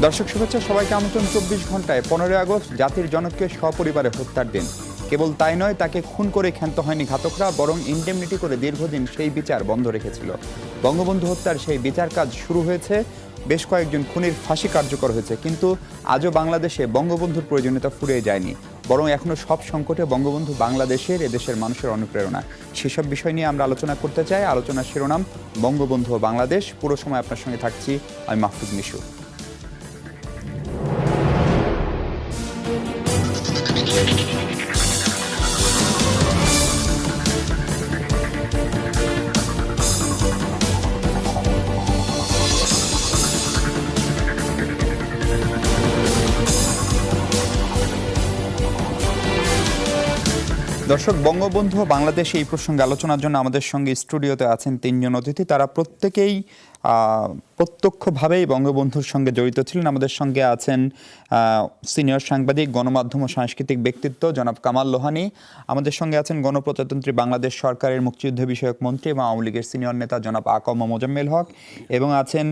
দর্শক শুভেচ্ছা, সবাইকে আমন্ত্রণ 24 ঘন্টায়। 15 আগস্ট জাতির জনককে সপরিবারে হত্যার দিন। কেবল তাই নয়, তাকে খুন করে ক্ষান্ত হয়নি ঘাতকরা, বরং ইন্ডেমনিটি করে দীর্ঘদিন সেই বিচার বন্ধ রেখেছিল। বঙ্গবন্ধু হত্যার সেই বিচার কাজ শুরু হয়েছে, বেশ কয়েকজন খুনির ফাঁসি কার্যকর হয়েছে, কিন্তু আজও বাংলাদেশে বঙ্গবন্ধুর প্রয়োজনীয়তা ফুরিয়ে যায়নি, বরং এখনো সব সংকটে বঙ্গবন্ধু বাংলাদেশের, এদেশের মানুষের অনুপ্রেরণা। সেসব বিষয় নিয়ে আমরা আলোচনা করতে চাই। আলোচনার শিরোনাম বঙ্গবন্ধু ও বাংলাদেশ। পুরো সময় আপনার সঙ্গে থাকছি আমি মাহফুজ মিশু। দর্শক, বঙ্গবন্ধু বাংলাদেশ এই প্রসঙ্গে আলোচনার জন্য আমাদের সঙ্গে স্টুডিওতে আছেন তিনজন অতিথি। তারা প্রত্যেকেই প্রত্যক্ষভাবেই বঙ্গবন্ধুর সঙ্গে জড়িত ছিলেন। আমাদের সঙ্গে আছেন সিনিয়র সাংবাদিক, গণমাধ্যম ও সাংস্কৃতিক ব্যক্তিত্ব জনাব কামাল লোহানী। আমাদের সঙ্গে আছেন গণপ্রজাতন্ত্রী বাংলাদেশ সরকারের মুক্তিযুদ্ধ বিষয়ক মন্ত্রী এবং আওয়ামী লীগের সিনিয়র নেতা জনাব আকম মোজাম্মেল হক, এবং আছেন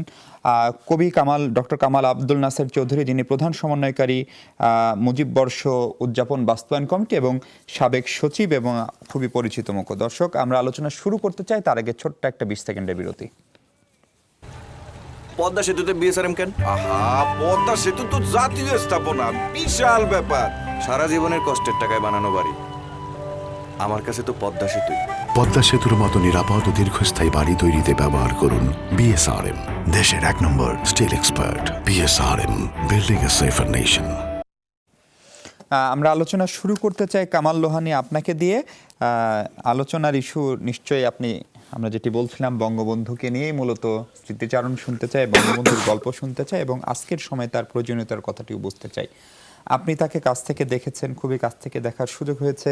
কবি কামাল, ডক্টর কামাল আব্দুল নাসের চৌধুরী, যিনি প্রধান সমন্বয়কারী মুজিব বর্ষ উদযাপন বাস্তবায়ন কমিটি এবং সাবেক সচিব এবং খুবই পরিচিত মুখ। দর্শক, আমরা আলোচনা শুরু করতে চাই, তার আগে ছোট্ট একটা 20 সেকেন্ডের বিরতি। পদ্মা সেতুতে বিএসআরএম কেন? আহা, পদ্মা সেতু তো জাতীয় স্থাপনা, বিশাল ব্যাপার। সারা জীবনের কষ্টের টাকায় বানানো বাড়ি, আমার কাছে তো পদ্মা সেতুই। পদ্মা সেতুর মতো নিরাপদ ও দীর্ঘস্থায়ী বাড়ি তৈরিতে ব্যবহার করুন বিএসআরএম, দেশের 1 নম্বর স্টিল এক্সপার্ট। বিএসআরএম, বিল্ডিং এ সেফার নেশন। আমরা আলোচনা শুরু করতে চাই কামাল লোহানী আপনাকে দিয়ে। আলোচনার ইস্যু নিশ্চয়ই আমরা যেটি বলছিলাম, বঙ্গবন্ধুকে নিয়েই মূলত স্মৃতিচারণ শুনতে চাই, বঙ্গবন্ধুর গল্প শুনতে চাই এবং আজকের সময় তার প্রয়োজনীয়তার কথাটিও বুঝতে চাই। আপনি তাকে কাছ থেকে দেখেছেন, খুবই কাছ থেকে দেখার সুযোগ হয়েছে।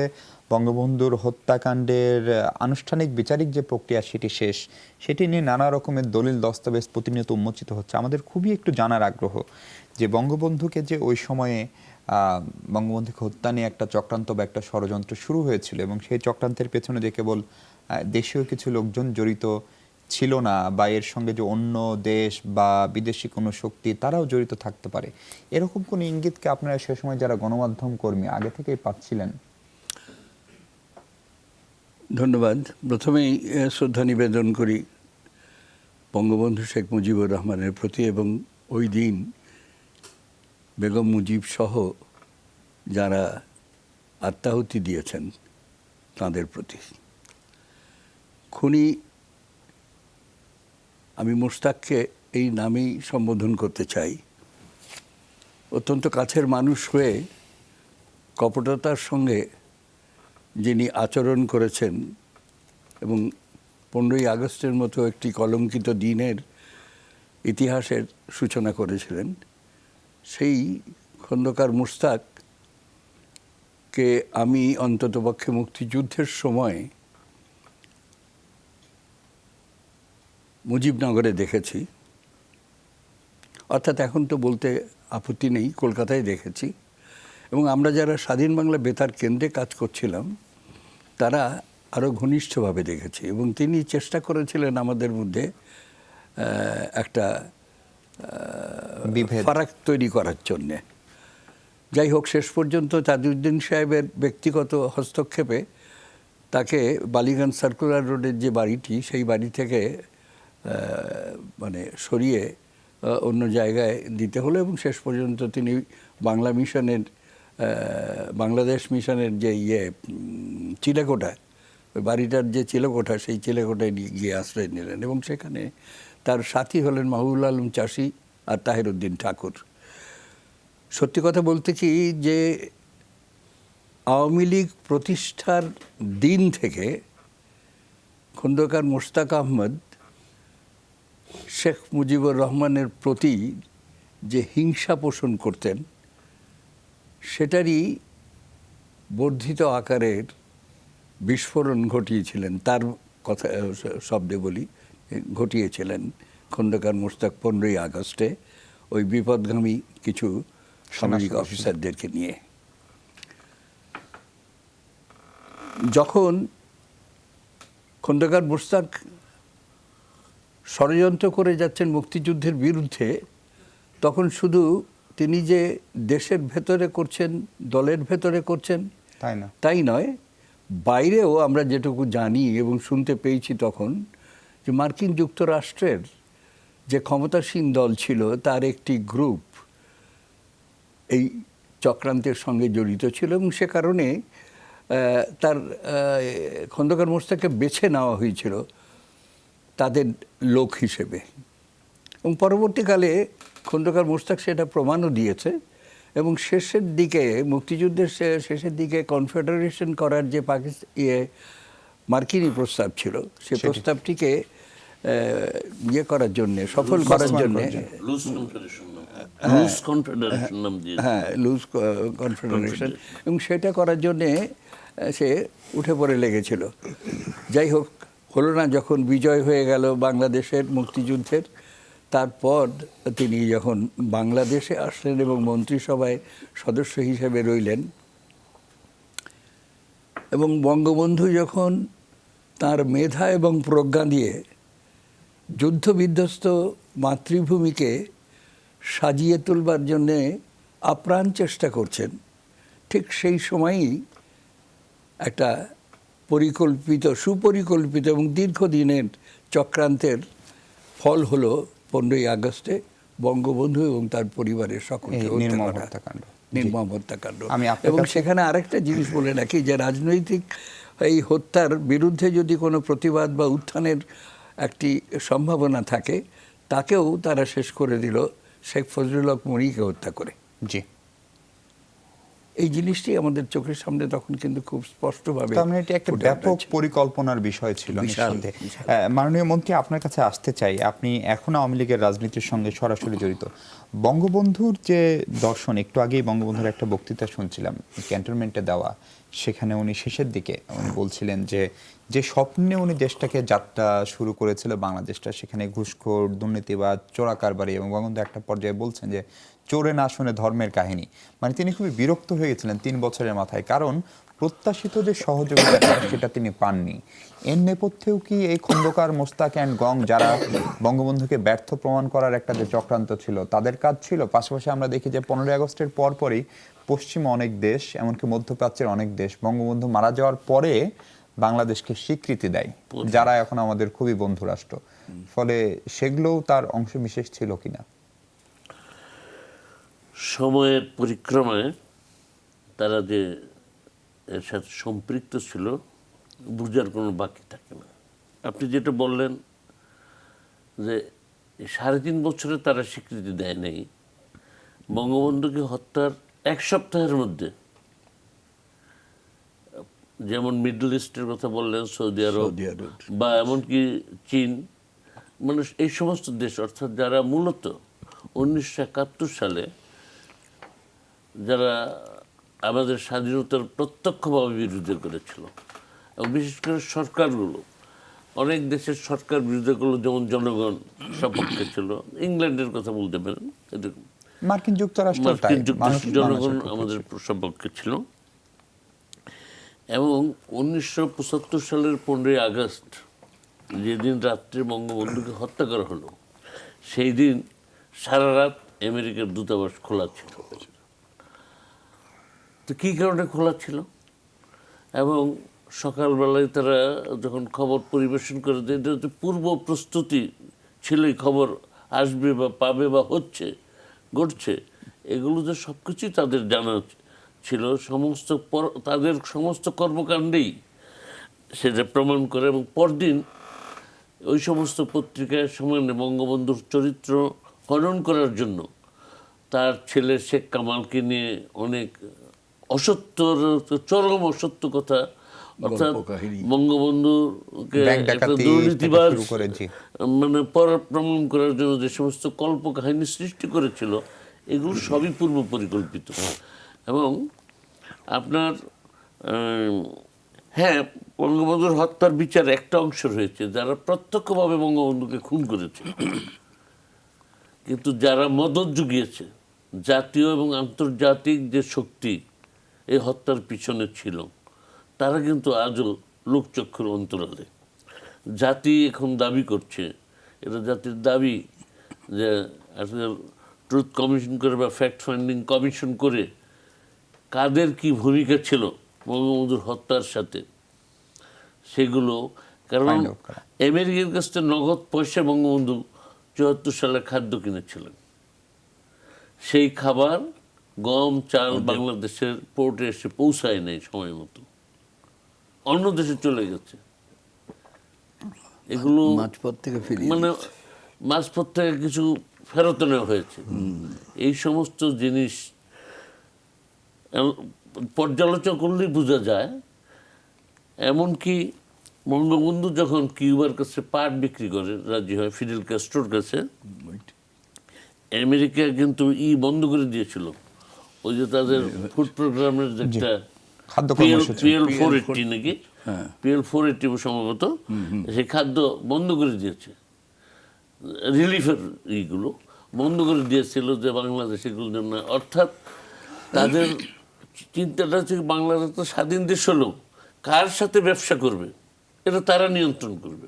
বঙ্গবন্ধুর হত্যাকাণ্ডের আনুষ্ঠানিক বিচারিক যে প্রক্রিয়া সেটি শেষ, সেটি নিয়ে নানা রকমের দলিল দস্তাবেজ প্রতিনিয়ত উন্মোচিত হচ্ছে। আমাদের খুবই একটু জানার আগ্রহ যে বঙ্গবন্ধুকে যে ওই সময়ে বঙ্গবন্ধুকে হত্যা নিয়ে একটা চক্রান্ত বা একটা ষড়যন্ত্র শুরু হয়েছিল এবং সেই চক্রান্তের পেছনে যে কেবল দেশীয় কিছু লোকজন জড়িত ছিল না, বা এর সঙ্গে যে অন্য দেশ বা বিদেশি কোনো শক্তি তারাও জড়িত থাকতে পারে, এরকম কোনো ইঙ্গিতকে আপনারা সে সময় যারা গণমাধ্যম কর্মী আগে থেকেই পাচ্ছিলেন? ধন্যবাদ। প্রথমেই শ্রদ্ধা নিবেদন করি বঙ্গবন্ধু শেখ মুজিবুর রহমানের প্রতি এবং ওই দিন বেগম মুজিব সহ যারা আত্মাহুতি দিয়েছেন তাদের প্রতি। খুনি, আমি মোশতাককে এই নামেই সম্বোধন করতে চাই। অত্যন্ত কাছের মানুষ হয়ে কপটতার সঙ্গে যিনি আচরণ করেছেন এবং 15ই আগস্টের মতো একটি কলঙ্কিত দিনের ইতিহাসের সূচনা করেছিলেন, সেই খন্দকার মোশতাককে আমি অন্ততপক্ষে মুক্তিযুদ্ধের সময় মুজিবনগরে দেখেছি, অর্থাৎ এখন তো বলতে আপত্তি নেই, কলকাতায় দেখেছি। এবং আমরা যারা স্বাধীন বাংলা বেতার কেন্দ্রে কাজ করছিলাম তারা আরও ঘনিষ্ঠভাবে দেখেছি এবং তিনি চেষ্টা করেছিলেন আমাদের মধ্যে একটা ফারাক তৈরি করার জন্যে। যাই হোক, শেষ পর্যন্ত তাজউদ্দিন সাহেবের ব্যক্তিগত হস্তক্ষেপে তাকে বালিগঞ্জ সার্কুলার রোডের যে বাড়িটি, সেই বাড়ি থেকে সরিয়ে অন্য জায়গায় দিতে হলো এবং শেষ পর্যন্ত তিনি বাংলাদেশ মিশনের যে চিলেকোঠা, ওই বাড়িটার যে চিলেকোঠা, সেই চিলেকোঠায় গিয়ে আশ্রয় নিলেন এবং সেখানে তার সাথী হলেন মাহবুবুল আলম চাষি আর তাহের উদ্দিন ঠাকুর। সত্যি কথা বলতে কি, যে আওয়ামী লীগ প্রতিষ্ঠার দিন থেকে খন্দকার মোশতাক আহমদ শেখ মুজিবুর রহমানের প্রতি যে হিংসা পোষণ করতেন, সেটারই বর্ধিত আকারের বিস্ফোরণ ঘটিয়েছিলেন, তার কথা শব্দে বলি, ঘটিয়েছিলেন খন্দকার মোশতাক 15ই আগস্টে ওই বিপদগামী কিছু সামরিক অফিসারদেরকে নিয়ে। যখন খন্দকার মোশতাক ষড়যন্ত্র করে যাচ্ছেন মুক্তিযুদ্ধের বিরুদ্ধে, তখন শুধু তিনি যে দেশের ভেতরে করছেন, দলের ভেতরে করছেন তাই না? তাই নয়, বাইরেও আমরা যেটুকু জানি এবং শুনতে পেয়েছি তখন, যে মার্কিন যুক্তরাষ্ট্রের যে ক্ষমতাসীন দল ছিল তার একটি গ্রুপ এই চক্রান্তের সঙ্গে জড়িত ছিল এবং সে কারণে তার খন্দকার মোশতাককে বেছে নেওয়া হয়েছিল তাদের লোক হিসেবে। এবং পরবর্তীকালে খন্দকার মোশতাক সেটা প্রমাণও দিয়েছে এবং শেষের দিকে, মুক্তিযুদ্ধের শেষের দিকে কনফেডারেশন করার যে মার্কিনী প্রস্তাব ছিল, সেই প্রস্তাবটিকে ইয়ে করার জন্য, সফল করার জন্য, লুজ কনফেডারেশন নাম দিয়ে, হ্যাঁ, লুজ কনফেডারেশন, এবং সেটা করার জন্যে সে উঠে পড়ে লেগেছিল। যাই হোক, হলো না। যখন বিজয় হয়ে গেল বাংলাদেশের মুক্তিযুদ্ধের, তারপর তিনি যখন বাংলাদেশে আসলেন এবং মন্ত্রিসভায় সদস্য হিসেবে রইলেন, এবং বঙ্গবন্ধু যখন তার মেধা এবং প্রজ্ঞা দিয়ে যুদ্ধবিধ্বস্ত মাতৃভূমিকে সাজিয়ে তুলবার জন্যে আপ্রাণ চেষ্টা করছেন, ঠিক সেই সময়ই একটা সুপরিকল্পিত এবং দীর্ঘদিনের চক্রান্তের ফল হলো 15ই আগস্টে বঙ্গবন্ধু এবং তার পরিবারের সকলকে নির্মম হত্যাকাণ্ড। এবং সেখানে আরেকটা জিনিস বলে রাখি, যে রাজনৈতিক এই হত্যার বিরুদ্ধে যদি কোনো প্রতিবাদ বা উত্থানের একটি সম্ভাবনা থাকে, তাকেও তারা শেষ করে দিল শেখ ফজলুল হক মনিকে হত্যা করে। জি, এই জিনিসটি আমাদের চোখের সামনে তখন কিন্তু খুব স্পষ্টভাবে, তার মানে এটি একটা ব্যাপক পরিকল্পনার বিষয় ছিল নিঃসন্দেহে। মাননীয় মন্ত্রী, আপনার কাছে আসতে চাই, আপনি এখন আওয়ামী লীগের রাজনীতির সঙ্গে সরাসরি জড়িত। বঙ্গবন্ধুর যে দর্শন, একটু আগেই বঙ্গবন্ধুর একটা বক্তৃতা শুনছিলাম ক্যান্টনমেন্টে দেওয়া, সেখানে উনি শেষের দিকে উনি বলছিলেন যে স্বপ্নে উনি দেশটাকে যাত্রা শুরু করেছিল, বাংলাদেশটা, সেখানে ঘুষখোর, দুর্নীতিবাদ, চোরাকারবারি, এবং বঙ্গবন্ধু একটা পর্যায়ে বলছেন যে চোরে না শুনে ধর্মের কাহিনী। মানে তিনি খুবই বিরক্ত হয়ে গেছিলেন 3 বছরের মাথায়, কারণ প্রত্যাশিত যে সহযোগিতা সেটা তিনি পাননি। এর নেপথ্যেও কি এই খন্দকার, মোশতাক অ্যান্ড গং, যারা বঙ্গবন্ধুকে ব্যর্থ প্রমাণ করার একটা যে চক্রান্ত ছিল, তাদের কাজ ছিল? পাশাপাশি আমরা দেখি যে 15ই আগস্টের পরপরই পশ্চিমে অনেক দেশ, এমনকি মধ্যপ্রাচ্যের অনেক দেশ বঙ্গবন্ধু মারা যাওয়ার পরে বাংলাদেশকে স্বীকৃতি দেয়, যারা এখন আমাদের খুবই বন্ধু রাষ্ট্র। ফলে সেগুলোও তার অংশ বিশেষ ছিল কিনা? সময়ের পরিক্রমায় তারা যে এর সাথে সম্পৃক্ত ছিল, বুঝার কোনো বাকি থাকে না। আপনি যেটা বললেন যে 3.5 বছরে তারা স্বীকৃতি দেয় নাই, বঙ্গবন্ধুকে হত্যার 1 সপ্তাহের মধ্যে, যেমন মিডল ইস্টের কথা বললেন, সৌদি আরব বা এমনকি চীন, মানে এই সমস্ত দেশ, অর্থাৎ যারা মূলত 1971 সালে যারা আমাদের স্বাধীনতার প্রত্যক্ষভাবে বিরোধিতা করেছিল, এবং বিশেষ করে সরকারগুলো, অনেক দেশের সরকার বিরোধিতা করলো, যেমন জনগণ সপক্ষে ছিল, ইংল্যান্ডের কথা বলতে পারেন, মার্কিন যুক্তরাষ্ট্র জনগণ আমাদের সপক্ষে ছিল। এবং 1975 সালের 15ই আগস্ট, যেদিন রাত্রে বঙ্গবন্ধুকে হত্যা করা হলো, সেই দিন সারা রাত আমেরিকার দূতাবাস খোলা ছিল। তো কী কারণে খোলা ছিল? এবং সকালবেলায় তারা যখন খবর পরিবেশন করে, এটা তো পূর্ব প্রস্তুতি ছিলই, খবর আসবে বা পাবে বা ঘটছে, এগুলো যে সব কিছুই তাদের জানা ছিল, তাদের সমস্ত কর্মকাণ্ডেই সেটা প্রমাণ করে। এবং পরদিন ওই সমস্ত পত্রিকায় সমানে বঙ্গবন্ধুর চরিত্র হনন করার জন্য তার ছেলে শেখ কামালকে নিয়ে অনেক চরম অসত্য কথা, অর্থাৎ বঙ্গবন্ধুকে একটা দুর্নীতিবাজ মানে প্রমাণ করার জন্য যে সমস্ত কল্পকাহিনী সৃষ্টি করেছিল, এগুলো সবই পূর্ব পরিকল্পিত। এবং আপনার হ্যাঁ, বঙ্গবন্ধুর হত্যার বিচার একটা অংশ রয়েছে যারা প্রত্যক্ষভাবে বঙ্গবন্ধুকে খুন করেছে, কিন্তু যারা মদত জুগিয়েছে, জাতীয় এবং আন্তর্জাতিক যে শক্তি এই হত্যার পিছনে ছিল, তারা কিন্তু আজও লোকচক্ষুর অন্তরালে। জাতি এখন দাবি করছে, এটা জাতির দাবি, যে আসলে ট্রুথ কমিশন করে বা ফ্যাক্ট ফাইন্ডিং কমিশন করে কাদের কি ভূমিকা ছিল বঙ্গবন্ধুর হত্যার সাথে সেগুলো, কারণ Find out করা। আমেরিকার কাছ থেকে নগদ পয়সা বঙ্গবন্ধু 74 সালে খাদ্য কিনেছিলেন। সেই খাবার গম চাল বাংলাদেশের পোর্টে এসে পৌঁছায় নাই সময় মতো, অন্য দেশে চলে গেছে। এগুলো মাঝপথ থেকে ফিরিয়ে মানে মাঝপথ থেকে কিছু ফেরত নেওয়া হয়েছে। এই সমস্ত জিনিস পর্যালোচনা করলেই বোঝা যায়। এমনকি বঙ্গবন্ধু যখন কিউবার কাছে পাট বিক্রি করে রাজি হয় ফিডেল ক্যাস্ট্রোর কাছে, আমেরিকা কিন্তু বন্ধ করে দিয়েছিল। ওই যে তাদের ফুড প্রোগ্রামের যে একটা খাদ্য কর্মসূচি। PL 480 নাকি, PL 480 সম্ভবত, সেই খাদ্য বন্ধ করে দিয়েছে। রিলিফের এইগুলো বন্ধ করে দিয়েছিল যে বাংলাদেশ এগুলো জন্য। অর্থাৎ তাদের চিন্তাটা হচ্ছে বাংলাদেশ তো স্বাধীন দেশ হলো, কার সাথে ব্যবসা করবে এটা তারা নিয়ন্ত্রণ করবে।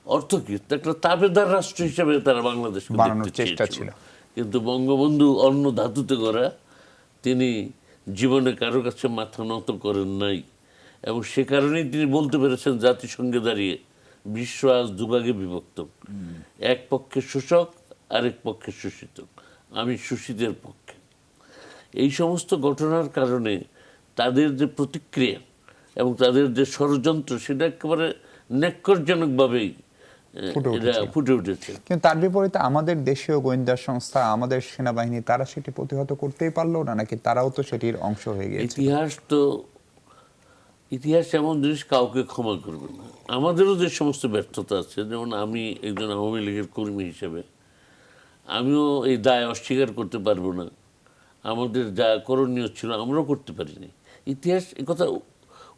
অর্থ কি, একটা তাবেদার রাষ্ট্র হিসেবে তারা বাংলাদেশ বানানোর চেষ্টা ছিল। কিন্তু বঙ্গবন্ধু অন্য ধাতুতে করা, তিনি জীবনে কারো কাছে মাথা নত করেন নাই। এবং সে কারণেই তিনি বলতে পেরেছেন জাতিসংঘে দাঁড়িয়ে, বিশ্ব আজ দুভাগে বিভক্ত, এক পক্ষে শোষক আরেক পক্ষে শোষিত, আমি শোষিতের পক্ষে। এই সমস্ত ঘটনার কারণে তাদের যে প্রতিক্রিয়া এবং তাদের যে ষড়যন্ত্র সেটা একেবারে ন্যাক্কারজনকভাবেই এটা ফুটে উঠেছে। কিন্তু তার বিপরীতে আমাদের দেশীয় গোয়েন্দা সংস্থা, আমাদের সেনাবাহিনী, তারা সেটি প্রতিহত করতেই পারলো না, নাকি তারাও তো সেটির অংশ হয়ে গিয়েছে? ইতিহাস এমন জিনিস কাউকে ক্ষমা করবে না। আমাদেরও যে সমস্ত ব্যর্থতা আছে, যেমন আমি একজন আওয়ামী লীগের কর্মী হিসেবে আমিও এই দায় অস্বীকার করতে পারবো না। আমাদের যা করণীয় ছিল আমরাও করতে পারিনি। ইতিহাস একথা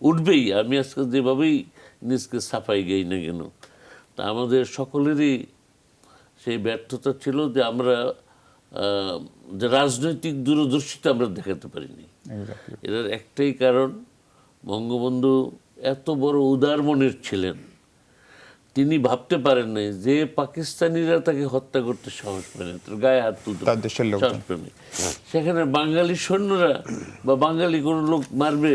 উঠবেই। আমি আজকে যেভাবেই নিজকে সাফাই গাই না কেন, তা আমাদের সকলেরই সেই ব্যর্থতা ছিল যে আমরা যে রাজনৈতিক দূরদর্শিতা আমরা দেখাতে পারিনি। এর একটাই কারণ, বঙ্গবন্ধু এত বড় উদার মনের ছিলেন, তিনি ভাবতে পারেন নাই যে পাকিস্তানিরা তাকে হত্যা করতে সাহস পায় না, তার গায়ে হাত তুলতে তার দেশের লোকজন। সাহস পায় না। সেখানে বাঙালি সৈন্যরা বা বাঙালি কোনো লোক মারবে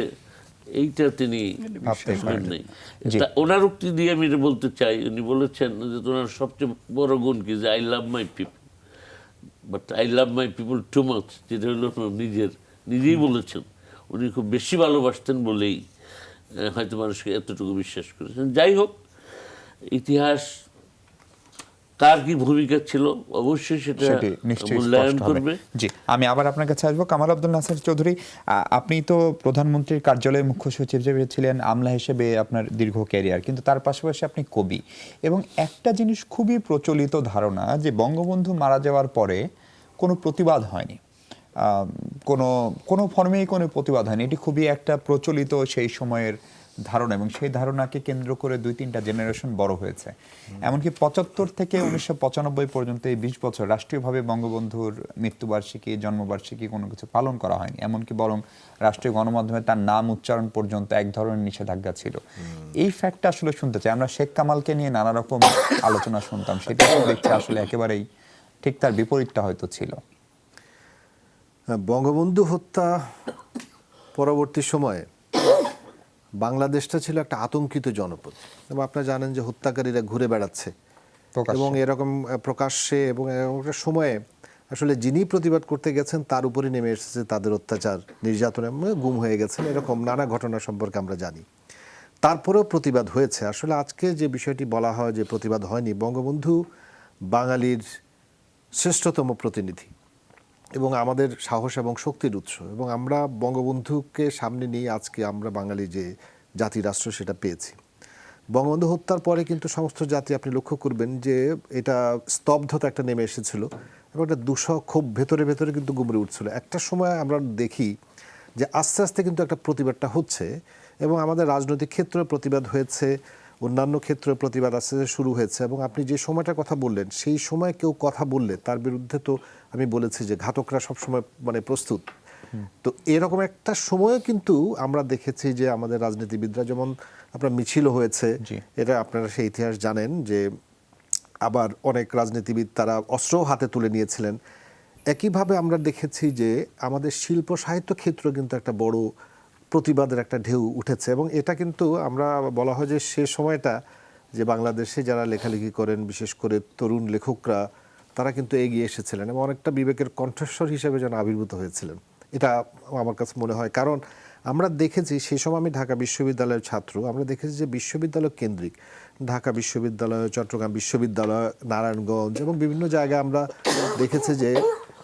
এইটা তিনি ভাবতেই পারেন নাই। জি। তা ওনার উক্তি দিয়ে আমি এটা বলতে চাই, উনি বলেছেন যে ওনার সবচেয়ে বড় গুণ কি, যে I love my people but I love my people too much, যেটা হলো নিজেই বলেছেন। উনি খুব বেশি ভালোবাসতেন বলেই হয়তো মানুষকে এতটুকু বিশ্বাস করেছেন। যাই হোক, ইতিহাস কার কি ভূমিকা ছিল অবশ্যই সেটা সেটি নিশ্চয়ই মূল্যায়ন স্পষ্ট হবে। করবে। জি, আমি আবার আপনার কাছে আসবো। কামাল আব্দুল নাসির চৌধুরী, আপনি তো প্রধানমন্ত্রীর কার্যালয়ে মুখ্য সচিব হিসেবে ছিলেন, আমলা হিসেবে আপনার দীর্ঘ ক্যারিয়ার, কিন্তু তার পাশাপাশি আপনি কবি। এবং একটা জিনিস খুবই প্রচলিত ধারণা যে বঙ্গবন্ধু মারা যাওয়ার পরে কোনো প্রতিবাদ হয়নি, কোনো ফর্মেই কোনো প্রতিবাদ হয়নি। এটি খুবই একটা প্রচলিত সেই সময়ের ধারণা, এবং সেই ধারণাকে কেন্দ্র করে 2-3টা জেনারেশন বড় হয়েছে। এমনকি 75 থেকে 1995 পর্যন্ত এই 20 বছর রাষ্ট্রীয়ভাবে বঙ্গবন্ধুর মৃত্যুবার্ষিকী, জন্মবার্ষিকী কোনো কিছু পালন করা হয়নি। এমনকি বরং রাষ্ট্রীয় গণমাধ্যমে তার নাম উচ্চারণ পর্যন্ত এক ধরনের নিষেধাজ্ঞা ছিল। এই ফ্যাক্টটা আসলে শুনতে চাই। আমরা শেখ কামালকে নিয়ে নানা রকম আলোচনা শুনতাম, সেটা দেখছি আসলে একেবারেই ঠিক তার বিপরীতটা হয়তো ছিল। বঙ্গবন্ধু হত্যা পরবর্তী সময়ে বাংলাদেশটা ছিল একটা আতঙ্কিত জনপদ, এবং আপনারা জানেন যে হত্যাকারীরা ঘুরে বেড়াচ্ছে এবং এরকম প্রকাশ্যে, এবং একটা সময়ে আসলে যিনি প্রতিবাদ করতে গেছেন তার উপরে নেমে এসেছে তাদের অত্যাচার, নির্যাতনে গুম হয়ে গেছেন, এরকম নানা ঘটনা সম্পর্কে আমরা জানি। তারপরেও প্রতিবাদ হয়েছে। আসলে আজকে যে বিষয়টি বলা হয় যে প্রতিবাদ হয়নি, বঙ্গবন্ধু বাঙালির শ্রেষ্ঠতম প্রতিনিধি এবং আমাদের সাহস এবং শক্তির উৎস, এবং আমরা বঙ্গবন্ধুকে সামনে নিয়ে আজকে আমরা বাঙালি যে জাতি রাষ্ট্র সেটা পেয়েছি। বঙ্গবন্ধু হত্যার পরে কিন্তু সমস্ত জাতি, আপনি লক্ষ্য করবেন যে এটা স্তব্ধতা একটা নেমে এসেছিল, এবং একটা দুঃসহ ক্ষোভ ভেতরে ভেতরে কিন্তু গুমড়ে উঠছিল। একটা সময় আমরা দেখি যে আস্তে আস্তে কিন্তু একটা প্রতিবাদটা হচ্ছে, এবং আমাদের রাজনৈতিক ক্ষেত্রে প্রতিবাদ হয়েছে, অন্যান্য ক্ষেত্রে প্রতিবাদ আস্তে আস্তে শুরু হয়েছে। এবং আপনি যে সময়টার কথা বললেন, সেই সময় কেউ কথা বললে তার বিরুদ্ধে তো আমি বলেছি যে ঘাতকরা সবসময় মানে প্রস্তুত। তো এরকম একটা সময়ে কিন্তু আমরা দেখেছি যে আমাদের রাজনীতিবিদরা, যেমন আপনার মিছিলও হয়েছে, এটা আপনারা সেই ইতিহাস জানেন যে আবার অনেক রাজনীতিবিদ তারা অস্ত্রও হাতে তুলে নিয়েছিলেন, একইভাবে আমরা দেখেছি যে আমাদের শিল্প সাহিত্য ক্ষেত্র কিন্তু একটা বড় প্রতিবাদের একটা ঢেউ উঠেছে, এবং এটা কিন্তু আমরা বলা হয় যে সে সময়টা যে বাংলাদেশে যারা লেখালেখি করেন, বিশেষ করে তরুণ লেখকরা, তারা কিন্তু এগিয়ে এসেছিলেন এবং অনেকটা বিবেকের কণ্ঠস্বর হিসেবে যেন আবির্ভূত হয়েছিলেন। এটা আমার কাছে মনে হয়, কারণ আমরা দেখেছি সেই সময় আমি ঢাকা বিশ্ববিদ্যালয়ের ছাত্র, আমরা দেখেছি যে বিশ্ববিদ্যালয় কেন্দ্রিক ঢাকা বিশ্ববিদ্যালয়, চট্টগ্রাম বিশ্ববিদ্যালয়, নারায়ণগঞ্জ এবং বিভিন্ন জায়গায় আমরা দেখেছি যে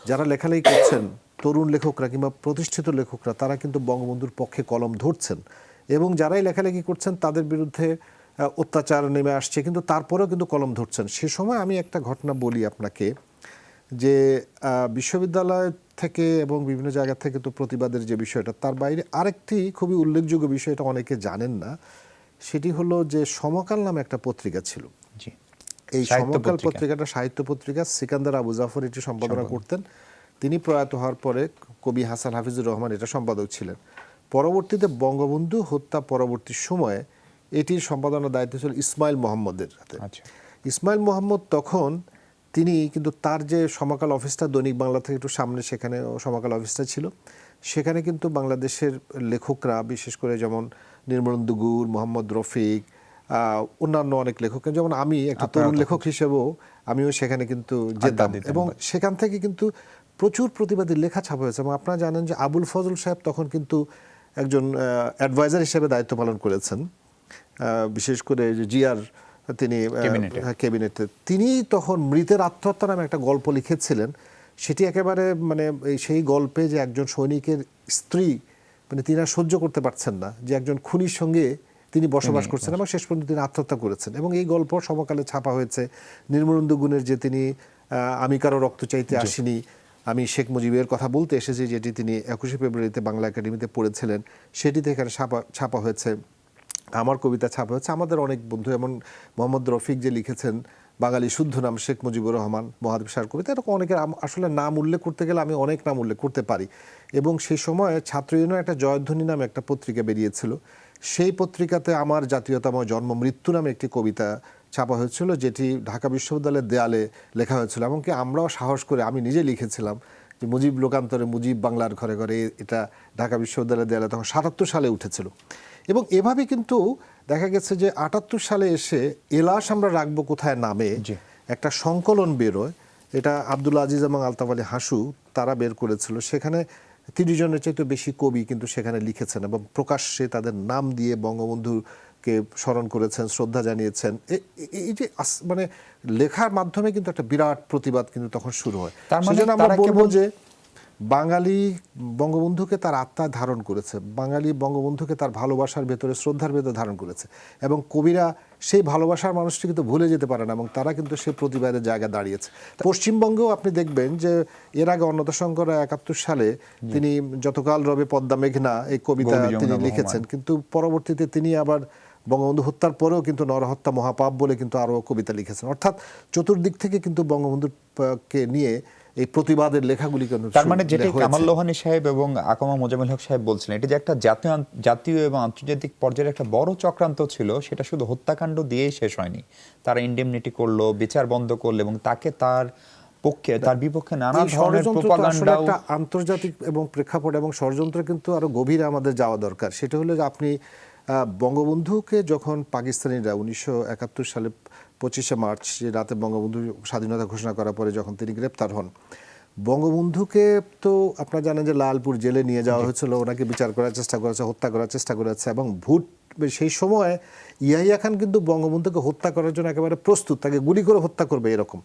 যারা লেখালেখি করছেন তরুণ লেখকরা কিংবা প্রতিষ্ঠিত লেখকরা, তারা কিন্তু বঙ্গবন্ধুর পক্ষে কলম ধরছেন, এবং যারাই লেখালেখি করছেন তাদের বিরুদ্ধে অত্যাচার নেমে আসছে, কিন্তু তারপরেও কিন্তু কলম ধরছেন। সে সময় আমি একটা ঘটনা বলি আপনাকে, যে বিশ্ববিদ্যালয় থেকে এবং বিভিন্ন জায়গা থেকে তো প্রতিবাদের যে বিষয়টা, তার বাইরে আরেকটি খুবই উল্লেখযোগ্য বিষয়, এটা অনেকে জানেন না, সেটি হলো যে সমকাল নামে একটা পত্রিকা ছিল। জি, এই সাহিত্য সমকাল পত্রিকা। পত্রিকাটা সাহিত্য পত্রিকা, সিকান্দার আবু জাফর এটি সম্পাদনা করতেন। তিনি প্রয়াত হওয়ার পরে কবি হাসান হাফিজুর রহমান এটা সম্পাদক ছিলেন। পরবর্তীতে বঙ্গবন্ধু হত্যা পরবর্তী সময়ে এটির সম্পাদনার দায়িত্ব ছিল ইসমাইল মোহাম্মদের হাতে। আচ্ছা। ইসমাইল মোহাম্মদ তখন তিনি কিন্তু তার যে সমকাল অফিসটা দৈনিক বাংলা থেকে একটু সামনে, সেখানে সমকাল অফিসটা ছিল, সেখানে কিন্তু বাংলাদেশের লেখকরা, বিশেষ করে যেমন নির্মলেন্দু গুড়, মোহাম্মদ রফিক, অন্যান্য অনেক লেখক, যেমন আমি একটা তরুণ লেখক হিসেবেও আমিও সেখানে কিন্তু যেতাম, এবং সেখান থেকে কিন্তু প্রচুর প্রতিবাদী লেখা ছাপা হয়েছে। এবং আপনারা জানেন যে আবুল ফজল সাহেব তখন কিন্তু একজন অ্যাডভাইজার হিসেবে দায়িত্ব পালন করেছেন, বিশেষ করে যে জিয়ার তিনি ক্যাবিনেটে। তিনি তখন মৃতের আত্মহত্যা নামে একটা গল্প লিখেছিলেন। সেটি একেবারে মানে সেই গল্পে যে একজন সৈনিকের স্ত্রী, মানে তিনি আর সহ্য করতে পারছেন না যে একজন খুনির সঙ্গে তিনি বসবাস করছেন, এবং শেষ পর্যন্ত তিনি আত্মহত্যা করেছেন। এবং এই গল্প সমকালে ছাপা হয়েছে। নির্মলেন্দু গুণের যে তিনি আমি কারো রক্ত চাইতে আসিনি, আমি শেখ মুজিবের কথা বলতে এসেছি, যেটি তিনি 21শে ফেব্রুয়ারিতে বাংলা একাডেমিতে পড়েছিলেন, সেটিতে এখানে ছাপা হয়েছে। আমার কবিতা ছাপা হয়েছে। আমাদের অনেক বন্ধু, এমন মোহাম্মদ রফিক যে লিখেছেন বাঙালি শুদ্ধ নাম শেখ মুজিবুর রহমান, মহাদেব শাহর কবিতা, এরকম অনেকের আসলে নাম উল্লেখ করতে গেলে আমি অনেক নাম উল্লেখ করতে পারি। এবং সেই সময় ছাত্র ইউনিয়নের একটা জয়ধ্বনি নামে একটা পত্রিকা বেরিয়েছিল। সেই পত্রিকাতে আমার জাতীয়তাময় জন্ম মৃত্যু নামে একটি কবিতা ছাপা হয়েছিল, যেটি ঢাকা বিশ্ববিদ্যালয়ের দেয়ালে লেখা হয়েছিল। এমনকি আমরাও সাহস করে, আমি নিজে লিখেছিলাম যে মুজিব লোকান্তরে মুজিব বাংলার ঘরে ঘরে, এটা ঢাকা বিশ্ববিদ্যালয়ের দেয়ালে তখন ৭৭ সালে উঠেছিল। এবং এভাবে কিন্তু দেখা গেছে যে ৭৮ সালে এসে এলাস আমরা রাখবো কোথায় নামে একটা সংকলন বেরোয়। এটা আব্দুল আজিজ এবং আলতাফ আলী হাসু তারা বের করেছিল। সেখানে ৩০ জনের চাইতে বেশি কবি কিন্তু সেখানে লিখেছেন, এবং প্রকাশ্যে তাদের নাম দিয়ে বঙ্গবন্ধুকে স্মরণ করেছেন, শ্রদ্ধা জানিয়েছেন। এই যে মানে লেখার মাধ্যমে কিন্তু একটা বিরাট প্রতিবাদ কিন্তু তখন শুরু হয়। সেজন্য আমরা বলবো যে বাঙালি বঙ্গবন্ধুকে তার আত্মায় ধারণ করেছে, বাঙালি বঙ্গবন্ধুকে তার ভালোবাসার ভেতরে, শ্রদ্ধার ভেতরে ধারণ করেছে, এবং কবিরা সেই ভালোবাসার মানুষটি কিন্তু ভুলে যেতে পারে না, এবং তারা কিন্তু সেই প্রতিবাদের জায়গায় দাঁড়িয়েছে। পশ্চিমবঙ্গেও আপনি দেখবেন যে এর আগে অন্নদাশঙ্কর ৭১ সালে তিনি যতকাল রবে পদ্মা মেঘনা এই কবিতা তিনি লিখেছেন, কিন্তু পরবর্তীতে তিনি আবার বঙ্গবন্ধু হত্যার পরেও কিন্তু নরহত্যা মহাপাপ বলে কিন্তু আরও কবিতা লিখেছেন। অর্থাৎ চতুর্দিক থেকে কিন্তু বঙ্গবন্ধুকে নিয়ে এই প্রতিবাদের লেখাগুলি কিন্তু, তার মানে যেটি কামাল লোহানী সাহেব এবং আকমা মোজাম্মেল হক সাহেব বলছিলেন, এটি যে একটা জাতীয় এবং আন্তর্জাতিক পর্যায়ে একটা বড় চক্রান্ত ছিল, সেটা শুধু হত্যাকাণ্ড দিয়েই শেষ হয়নি। তারা ইন্ডেমনিটি করলো, বিচার বন্ধ করলো, এবং তাকে তার পক্ষে তার বিপক্ষে নানা ধরনের প্রোপাগান্ডা, একটা আন্তর্জাতিক এবং প্রেক্ষাপট এবং ষড়যন্ত্র কিন্তু আরো গভীরে আমাদের যাওয়া দরকার। সেটা হলো যে আপনি বঙ্গবন্ধুকে যখন পাকিস্তানিরা 1971 সালে 25শে মার্চ যে রাতে বঙ্গবন্ধু স্বাধীনতা ঘোষণা করার পরে যখন তিনি গ্রেপ্তার হন, বঙ্গবন্ধুকে তো আপনারা জানেন যে লালপুর জেলে নিয়ে যাওয়া হয়েছিল, ওনাকে বিচার করার চেষ্টা করেছে, হত্যা করার চেষ্টা করেছে, এবং সেই সময় ইয়াহিয়া খান কিন্তু বঙ্গবন্ধুকে হত্যা করার জন্য একেবারে প্রস্তুত, তাকে গুলি করে হত্যা করবে এরকম।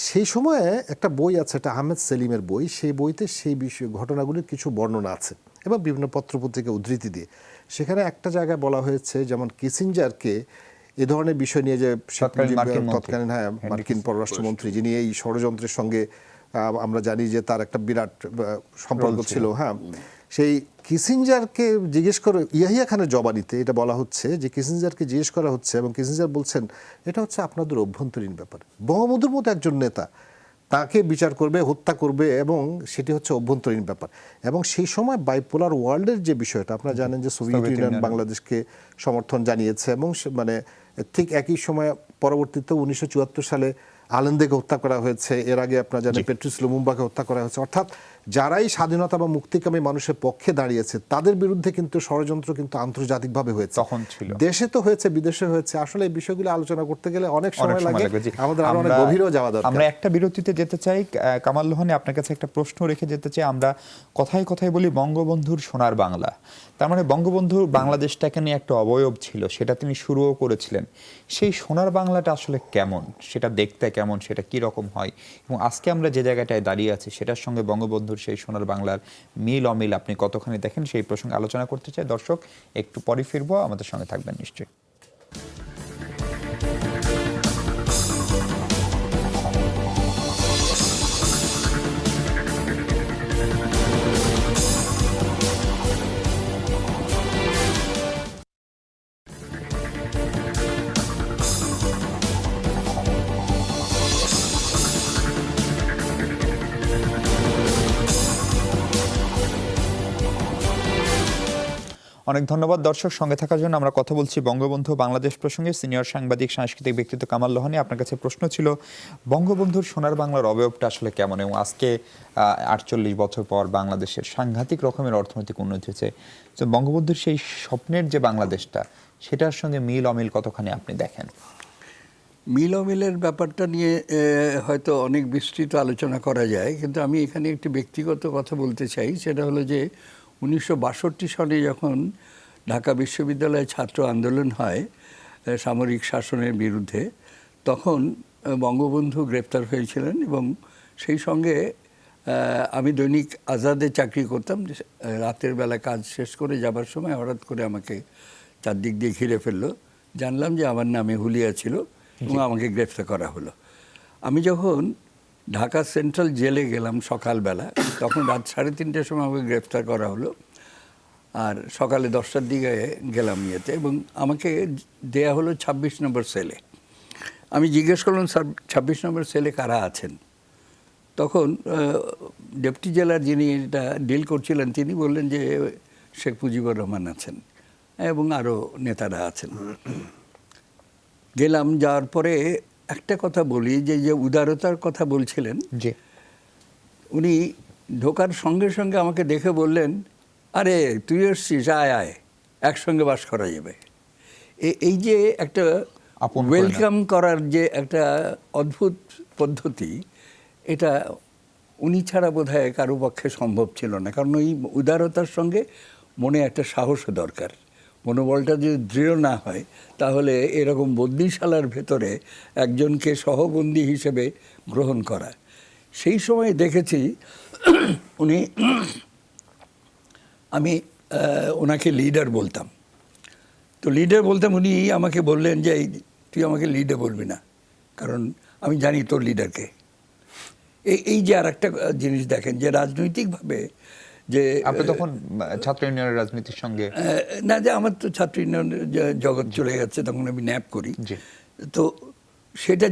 সেই সময়ে একটা বই আছে, এটা আহমেদ সেলিমের বই, সেই বইতে সেই বিষয় ঘটনাগুলির কিছু বর্ণনা আছে এবং বিভিন্ন পত্রপত্রিকা উদ্ধৃতি দিয়ে সেখানে একটা জায়গায় বলা হয়েছে, যেমন কিসিঞ্জারকে এ ধরনের বিষয় নিয়ে যে তৎকালীন মার্কিন পররাষ্ট্রমন্ত্রী, যিনি এই ষড়যন্ত্রের সঙ্গে আমরা জানি যে তার একটা বিরাট সম্পর্ক ছিল, সেই কিসিঞ্জারকে জিজ্ঞেস করে ইয়াহিয়া খানের জবানিতে এটা বলা হচ্ছে যে কিসিঞ্জারকে জিজ্ঞেস করা হচ্ছে, এবং কিসিঞ্জার বলছেন এটা হচ্ছে আপনাদের অভ্যন্তরীণ ব্যাপার। বঙ্গবন্ধুর মতো একজন নেতা, তাকে বিচার করবে, হত্যা করবে, এবং সেটি হচ্ছে অভ্যন্তরীণ ব্যাপার। এবং সেই সময় বাইপোলার ওয়ার্ল্ডের যে বিষয়টা আপনারা জানেন যে সোভিয়েত ইউনিয়ন বাংলাদেশকে সমর্থন জানিয়েছে, এবং মানে ঠিক একই সময় পরবর্তীতে 1974 সালে আলেন্দেকে হত্যা করা হয়েছে, এর আগে আপনারা জানেন পেট্রিস লুমুম্বাকে হত্যা করা হয়েছে। অর্থাৎ যারাই স্বাধীনতা বা মুক্তিকামী মানুষের পক্ষে দাঁড়িয়েছে তাদের বিরুদ্ধে কিন্তু ষড়যন্ত্র কিন্তু আন্তর্জাতিকভাবে হয়েছে, তখন ছিল। দেশে তো হয়েছে, বিদেশে হয়েছে। আসলে এই বিষয়গুলো আলোচনা করতে গেলে অনেক সময় লাগে, জি। আমাদের আরো অনেক গভীরেও যাওয়া দরকার। আমরা একটা বিরতিতে যেতে চাই। কামাল লোহানী, আপনার কাছে একটা প্রশ্ন রেখে যেতে চাই। আমরা কথায় কথায় বলি বঙ্গবন্ধুর সোনার বাংলা, তার মানে বঙ্গবন্ধুর বাংলাদেশটাকে নিয়ে একটা অবয়ব ছিল, সেটা তিনি শুরুও করেছিলেন। সেই সোনার বাংলাটা আসলে কেমন, সেটা দেখতে কেমন, সেটা কি রকম হয়, এবং আজকে আমরা যে জায়গাটায় দাঁড়িয়ে আছি সেটার সঙ্গে বঙ্গবন্ধুর সেই সোনার বাংলার মিল অমিল আপনি কতখানি দেখেন, সেই প্রসঙ্গে আলোচনা করতে চাই। দর্শক, একটু পরে ফিরবো, আমাদের সঙ্গে থাকবেন নিশ্চয়ই। অনেক ধন্যবাদ দর্শক, সঙ্গে থাকার জন্য। আমরা কথা বলছি বঙ্গবন্ধু বাংলাদেশ প্রসঙ্গে। সিনিয়র সাংবাদিক, সাংস্কৃতিক ব্যক্তিত্ব কামাল লোহানী, আপনার কাছে প্রশ্ন ছিল বঙ্গবন্ধুর সোনার বাংলার অবয়বটা আসলে কেমন, এবং আজকে 48 বছর পর বাংলাদেশের সাংঘাতিক রকমের অর্থনৈতিক উন্নতি হয়েছে। তো বঙ্গবন্ধুর সেই স্বপ্নের যে বাংলাদেশটা, সেটার সঙ্গে মিল অমিল কতখানি আপনি দেখেন? মিল অমিলের ব্যাপারটা নিয়ে হয়তো অনেক বিস্তৃত আলোচনা করা যায়, কিন্তু আমি এখানে একটি ব্যক্তিগত কথা বলতে চাই। সেটা হলো যে 1962 সালে যখন ঢাকা বিশ্ববিদ্যালয়ে ছাত্র আন্দোলন হয় সামরিক শাসনের বিরুদ্ধে, তখন বঙ্গবন্ধু গ্রেপ্তার হয়েছিলেন, এবং সেই সঙ্গে আমি দৈনিক আজাদে চাকরি করতাম। রাতের বেলা কাজ শেষ করে যাবার সময় হঠাৎ করে আমাকে চারদিক দিয়ে ঘিরে ফেললো। জানলাম যে আমার নামে হুলিয়া ছিল এবং আমাকে গ্রেপ্তার করা হলো। আমি যখন ঢাকা সেন্ট্রাল জেলে গেলাম সকালবেলা, তখন রাত 3:30টার সময় আমাকে গ্রেপ্তার করা হলো, আর সকালে 10টার দিকে গেলাম ইয়েতে, এবং আমাকে দেয়া হলো 26 নম্বর সেলে। আমি জিজ্ঞেস করলাম, স্যার 26 নম্বর সেলে কারা আছেন? তখন ডেপুটি জেলার যিনি এটা ডিল করছিলেন তিনি বললেন যে শেখ মুজিবুর রহমান আছেন এবং আরও নেতারা আছেন। গেলাম, যাওয়ার পরে একটা কথা বলি, যে উদারতার কথা বলছিলেন, জি, উনি ঢোকার সঙ্গে সঙ্গে আমাকে দেখে বললেন, আরে তুই এসছিস, আয় আয়, একসঙ্গে বাস করা যাবে। এই যে একটা আপন করে ওয়েলকাম করার যে একটা অদ্ভুত পদ্ধতি, এটা উনি ছাড়া বোধহয় কারো পক্ষে সম্ভব ছিল না। কারণ ওই উদারতার সঙ্গে মনে একটা সাহসও দরকার। মনোবলটা যদি দৃঢ় না হয়, তাহলে এরকম বন্দিশালার ভেতরে একজনকে সহবন্দী হিসেবে গ্রহণ করা। সেই সময় দেখেছি উনি, আমি ওনাকে লিডার বলতাম, তো লিডার বলতাম, উনি আমাকে বললেন যে তুই আমাকে লিডার বলবি না, কারণ আমি জানি তোর লিডারকে। এই যে আর একটা জিনিস দেখেন, যে রাজনৈতিকভাবে যে আপনি তখন ছাত্র ইউনিয়নের রাজনীতির সঙ্গে, না, যে আমার তো ছাত্র ইউনিয়নের জগৎ চলে গেছে, তখন আমি ন্যাপ করি, তো সেটা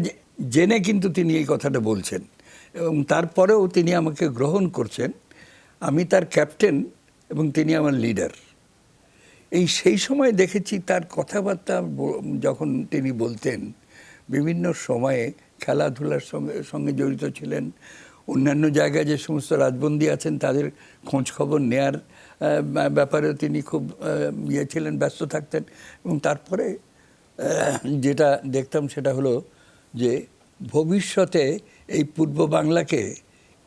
জেনে কিন্তু তিনি এই কথাটা বলছেন, এবং তারপরেও তিনি আমাকে গ্রহণ করছেন। আমি তার ক্যাপ্টেন এবং তিনি আমার লিডার। সেই সময় দেখেছি তার কথাবার্তা যখন তিনি বলতেন, বিভিন্ন সময়ে খেলাধুলার সঙ্গে জড়িত ছিলেন। অন্যান্য জায়গায় যে সমস্ত রাজবন্দী আছেন তাদের খোঁজ খবর নেয়ার ব্যাপারেও তিনি খুব ছিলেন, ব্যস্ত থাকতেন। এবং তারপরে যেটা দেখতাম সেটা হলো যে ভবিষ্যতে এই পূর্ব বাংলাকে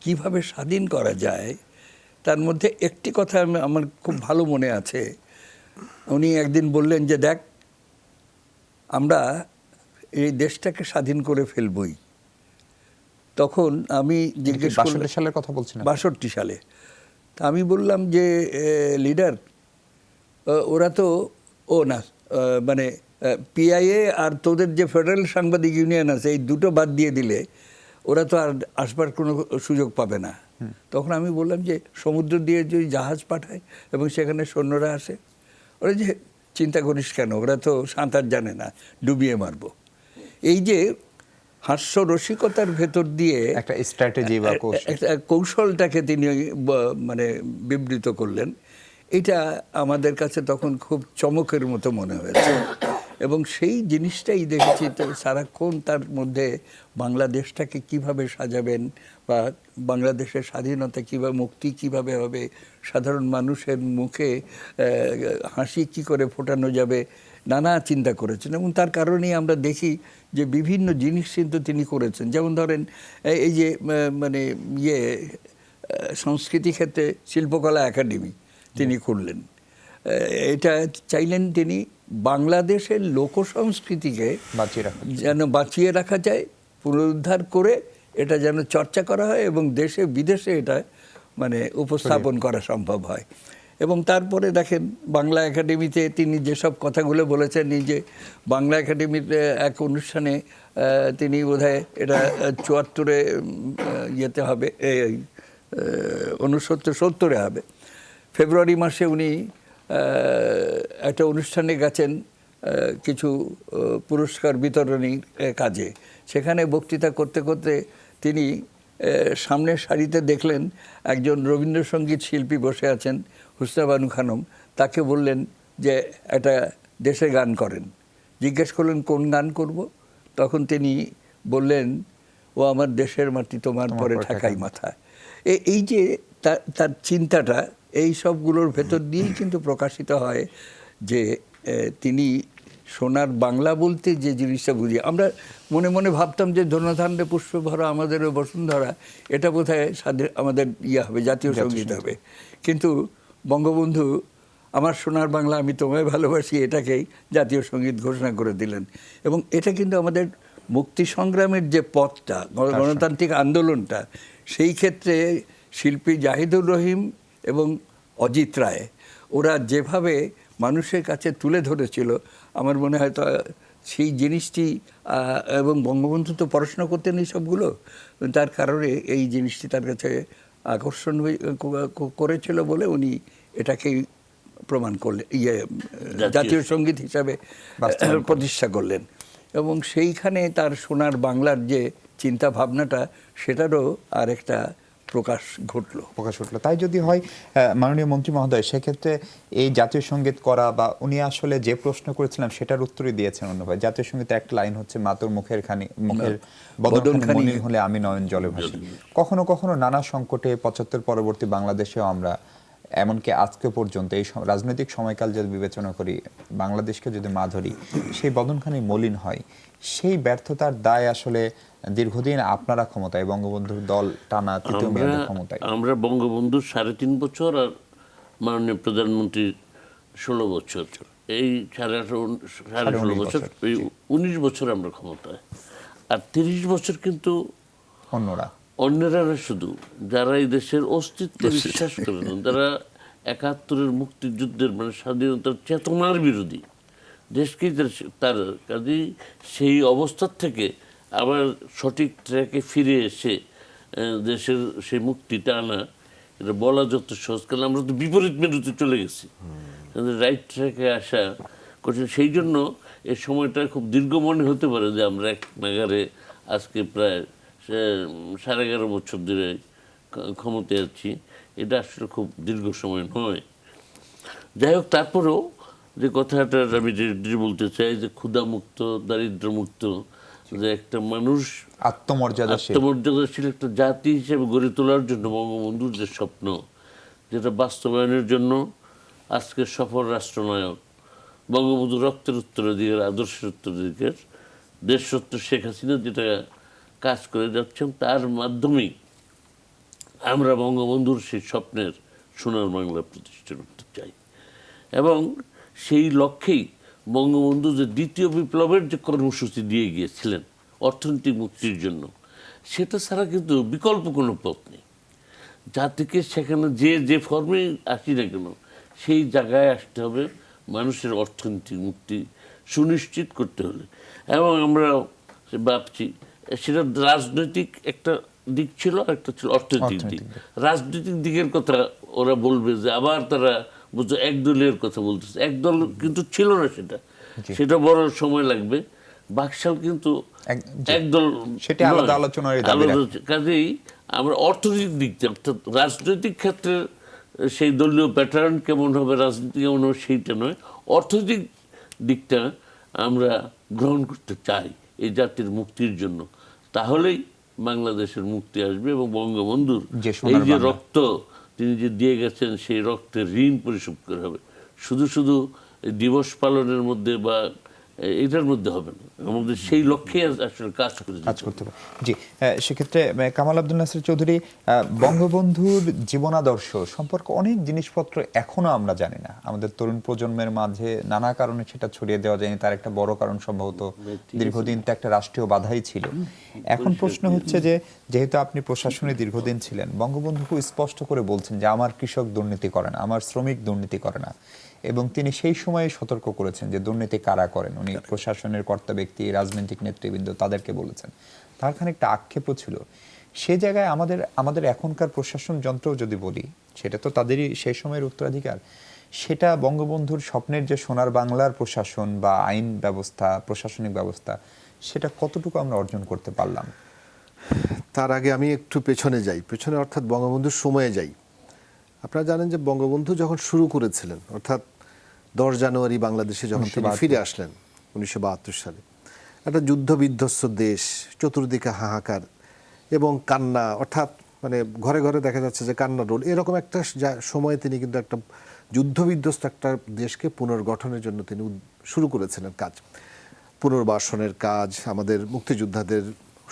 কিভাবে স্বাধীন করা যায়, তার মধ্যে একটি কথা আমার খুব ভালো মনে আছে। উনি একদিন বললেন যে দেখ, আমরা এই দেশটাকে স্বাধীন করে ফেলবই। তখন আমি জিজ্ঞেস করলাম, 62 সালের কথা বলছেন? 62 সালে। তা আমি বললাম যে লিডার, ওরা তো না, মানে পিআইএ আর তোদের যে ফেডারেল সাংবাদিক ইউনিয়ন আছে, এই দুটো বাদ দিয়ে দিলে ওরা তো আর আসবার কোনো সুযোগ পাবে না। তখন আমি বললাম যে সমুদ্র দিয়ে যদি জাহাজ পাঠায় এবং সেখানে সৈন্যরা আসে, ওরা যে চিন্তা করিস কেন, ওরা তো সাঁতার জানে না, ডুবিয়ে মারবো। এই যে হাস্য রসিকতার ভেতর দিয়ে একটা স্ট্র্যাটেজি বা কৌশলটাকে তিনি মানে বিবৃত করলেন, এটা আমাদের কাছে তখন খুব চমকের মতো মনে হয়েছে। এবং সেই জিনিসটাই দেখেছি তো সারাক্ষণ তার মধ্যে বাংলাদেশটাকে কিভাবে সাজাবেন বা বাংলাদেশের স্বাধীনতা কিভাবে, মুক্তি কিভাবে হবে, সাধারণ মানুষের মুখে হাসি কি করে ফোটানো যাবে, নানা চিন্তা করেছেন। এবং তার কারণেই আমরা দেখি যে বিভিন্ন জিনিস কিন্তু তিনি করেছেন। যেমন ধরেন এই যে মানে সংস্কৃতি ক্ষেত্রে শিল্পকলা একাডেমি তিনি খুললেন। এটা চাইলেন তিনি বাংলাদেশের লোকসংস্কৃতিকে যেন বাঁচিয়ে রাখা যায়, পুনরুদ্ধার করে এটা যেন চর্চা করা হয় এবং দেশে বিদেশে এটা মানে উপস্থাপন করা সম্ভব হয়। এবং তারপরে দেখেন বাংলা একাডেমিতে তিনি যেসব কথাগুলো বলেছেন, নিজে বাংলা একাডেমির এক অনুষ্ঠানে তিনি বোধহয় এটা ৭৪-এ ইয়েতে হবে, ৭৯-৭০-এ হবে, ফেব্রুয়ারি মাসে উনি একটা অনুষ্ঠানে গেছেন কিছু পুরস্কার বিতরণীর কাজে। সেখানে বক্তৃতা করতে করতে তিনি সামনের সারিতে দেখলেন একজন রবীন্দ্রসঙ্গীত শিল্পী বসে আছেন, হুসনা বানু খানম। তাকে বললেন যে একটা দেশে গান করেন। জিজ্ঞেস করলেন কোন গান করব? তখন তিনি বললেন, ও আমার দেশের মাটি তোমার পরে ঠেকাই মাথা। এই যে তার চিন্তাটা, এই সবগুলোর ভেতর দিয়েই কিন্তু প্রকাশিত হয় যে তিনি সোনার বাংলা বলতে যে জিনিসটা বুঝি। আমরা মনে মনে ভাবতাম যে ধন্যধান্যে পুষ্পভরা আমাদেরও বসুন্ধরা, এটা বোধহয় আমাদের হবে, জাতীয় সঙ্গীত হবে। কিন্তু বঙ্গবন্ধু আমার সোনার বাংলা আমি তোমায় ভালোবাসি এটাকেই জাতীয় সঙ্গীত ঘোষণা করে দিলেন। এবং এটা কিন্তু আমাদের মুক্তি সংগ্রামের যে পথটা, গণতান্ত্রিক আন্দোলনটা, সেই ক্ষেত্রে শিল্পী জাহিদুর রহিম এবং অজিত রায় ওরা যেভাবে মানুষের কাছে তুলে ধরেছিল, আমার মনে হয় সেই জিনিসটি, এবং বঙ্গবন্ধু তো পড়াশোনা করতেন এই সবগুলো, তার কারণে এই জিনিসটি তার কাছে আকর্ষণ করেছিল বলে উনি এটাকেই প্রমাণ করলেন, জাতীয় সঙ্গীত হিসাবে প্রতিষ্ঠা করলেন। এবং সেইখানে তার সোনার বাংলার যে চিন্তা ভাবনাটা, সেটারও আরেকটা প্রকাশ ঘটলো। তাই যদি হয় মাননীয় মন্ত্রী মহোদয়, সেক্ষেত্রে এই জাতীয় সঙ্গীত করা বা উনি আসলে যে প্রশ্ন করেছিলাম সেটার উত্তরই দিয়েছেন অন্যভাবে। জাতীয় সঙ্গীতে একটা লাইন হচ্ছে, মাতর মুখের বদনখানি মলিন হলে আমি নয়ন জলে ভাসি। কখনো কখনো নানা সংকটে ৭৫ পরবর্তী বাংলাদেশেও আমরা, এমনকি আজকে পর্যন্ত এই রাজনৈতিক সময়কাল যদি বিবেচনা করি, বাংলাদেশকে যদি মা ধরি, সেই বদনখানি মলিন হয়। সেই ব্যর্থতার দায় আসলে দীর্ঘদিন আপনারা ক্ষমতায়, বঙ্গবন্ধুর দল টানা তৃতীয় মেয়াদে ক্ষমতায়। আমরা বঙ্গবন্ধুর ৩.৫ বছর আর মাননীয় প্রধানমন্ত্রীর ১৬ বছর, এই ১৬.৫ বছর, এই ১৯ বছর আমরা ক্ষমতায়। আর ৩০ বছর কিন্তু অন্যরা শুধু যারা এই দেশের অস্তিত্বে বিশ্বাস করেন, যারা ৭১-এর মুক্তিযুদ্ধের মানে স্বাধীনতার চেতনার বিরোধী, দেশকেই তার কাজেই সেই অবস্থার থেকে আবার সঠিক ট্র্যাকে ফিরে এসে দেশের সেই মুক্তিটা আনা, এটা বলা যত সহজ, কারণ আমরা তো বিপরীত মেরুতে চলে গেছি, রাইট ট্র্যাকে আসা কঠিন। সেই জন্য এই সময়টা খুব দীর্ঘ মনে হতে পারে যে আমরা এক নাগারে আজকে প্রায় 11.5 বছর ধরে ক্ষমতায় আছি, এটা আসলে খুব দীর্ঘ সময় নয়। যাই হোক, তারপরেও যে কথাটা আমি বলতে চাই যে ক্ষুধামুক্ত, দারিদ্র্যমুক্ত, যে একটা মানুষ আত্মমর্যাদাশীল একটা জাতি হিসেবে গড়ে তোলার জন্য বঙ্গবন্ধুর যে স্বপ্ন, যেটা বাস্তবায়নের জন্য আজকের সফল রাষ্ট্রনায়ক বঙ্গবন্ধু রক্তের উত্তরাধিকার, আদর্শের উত্তরাধিকার, দেশরত্ন শেখ হাসিনা যেটা কাজ করে যাচ্ছেন, তার মাধ্যমেই আমরা বঙ্গবন্ধুর সেই স্বপ্নের সোনার বাংলা প্রতিষ্ঠা করতে চাই। এবং সেই লক্ষ্যেই বঙ্গবন্ধু যে দ্বিতীয় বিপ্লবের যে কর্মসূচি দিয়ে গিয়েছিলেন অর্থনৈতিক মুক্তির জন্য, সেটা ছাড়া কিন্তু বিকল্প কোনো পথ নেই। জাতিকে সেখানে যে ফর্মে আসি না কেন, সেই জায়গায় আসতে হবে মানুষের অর্থনৈতিক মুক্তি সুনিশ্চিত করতে হলে। এবং আমরা ভাবছি সেটা রাজনৈতিক একটা দিক ছিল, একটা ছিল অর্থনৈতিক দিক। রাজনৈতিক দিকের কথা ওরা বলবে যে আবার তারা বুঝছো একদলীয় কথা বলতেছে, একদল কিন্তু ছিল না, সেটা বড় সময় লাগবে। বাকশাল কিন্তু একদল, সেটা আলাদা আলোচনার কাজেই আমরা অর্থনৈতিক দিকটা, অর্থাৎ রাজনৈতিক ক্ষেত্রে সেই দলীয় প্যাটার্ন কেমন হবে, রাজনীতি কেমন হবে, সেইটা নয়, অর্থনৈতিক দিকটা আমরা গ্রহণ করতে চাই এই জাতির মুক্তির জন্য, তাহলেই বাংলাদেশের মুক্তি আসবে এবং বঙ্গবন্ধুর যে সোনার এই যে বাংলা। রক্ত তিনি যে দিয়ে গেছেন সেই রক্তের ঋণ পরিশোধ করা হবে। শুধু শুধু এই দিবস পালনের মধ্যে বা এটার মধ্যে হবে না, আমাদের সেই লক্ষ্যে আসলে কাজ করে কাজ করতে পারে। জি, সেক্ষেত্রে কামাল আব্দুল নাসির চৌধুরী, বঙ্গবন্ধুর জীবনাদর্শ সম্পর্কে অনেক জিনিসপত্র এখনো আমরা জানি না। আমাদের তরুণ প্রজন্মের মাঝে নানা কারণে সেটা ছড়িয়ে দেওয়া যায়নি। তার একটা বড় কারণ সম্ভবত দীর্ঘদিন তো একটা রাষ্ট্রীয় বাধাই ছিল। এখন প্রশ্ন হচ্ছে যে, যেহেতু আপনি প্রশাসনে দীর্ঘদিন ছিলেন, বঙ্গবন্ধু খুব স্পষ্ট করে বলছেন যে আমার কৃষক দুর্নীতি করে না, আমার শ্রমিক দুর্নীতি করে না, এবং তিনি সেই সময়ে সতর্ক করেছেন যে দুর্নীতি কারা করেন। উনি প্রশাসনের কর্তা ব্যক্তি, রাজনৈতিক নেতৃবৃন্দ তাদেরকে বলেছেন। তার খানিকটা আক্ষেপও ছিল। সে জায়গায় আমাদের এখনকার প্রশাসন যন্ত্র যদি বলি, সেটা তো তাদেরই সেই সময়ের উত্তরাধিকার। সেটা বঙ্গবন্ধুর স্বপ্নের যে সোনার বাংলার প্রশাসন বা আইন ব্যবস্থা, প্রশাসনিক ব্যবস্থা, সেটা কতটুকু আমরা অর্জন করতে পারলাম? তার আগে আমি একটু পেছনে যাই, পেছনে অর্থাৎ বঙ্গবন্ধুর সময়ে যাই। আপনারা জানেন যে বঙ্গবন্ধু যখন শুরু করেছিলেন, অর্থাৎ 10 জানুয়ারি বাংলাদেশে যখন তিনি ফিরে আসলেন 1972 সালে, একটা যুদ্ধ বিধ্বস্ত দেশ, চতুর্দিকে হাহাকার এবং কান্না, অর্থাৎ মানে ঘরে ঘরে দেখা যাচ্ছে যে কান্নার রোল, এরকম একটা সময়ে তিনি কিন্তু একটা যুদ্ধ বিধ্বস্ত একটা দেশকে পুনর্গঠনের জন্য তিনি শুরু করেছিলেন কাজ, পুনর্বাসনের কাজ, আমাদের মুক্তিযোদ্ধাদের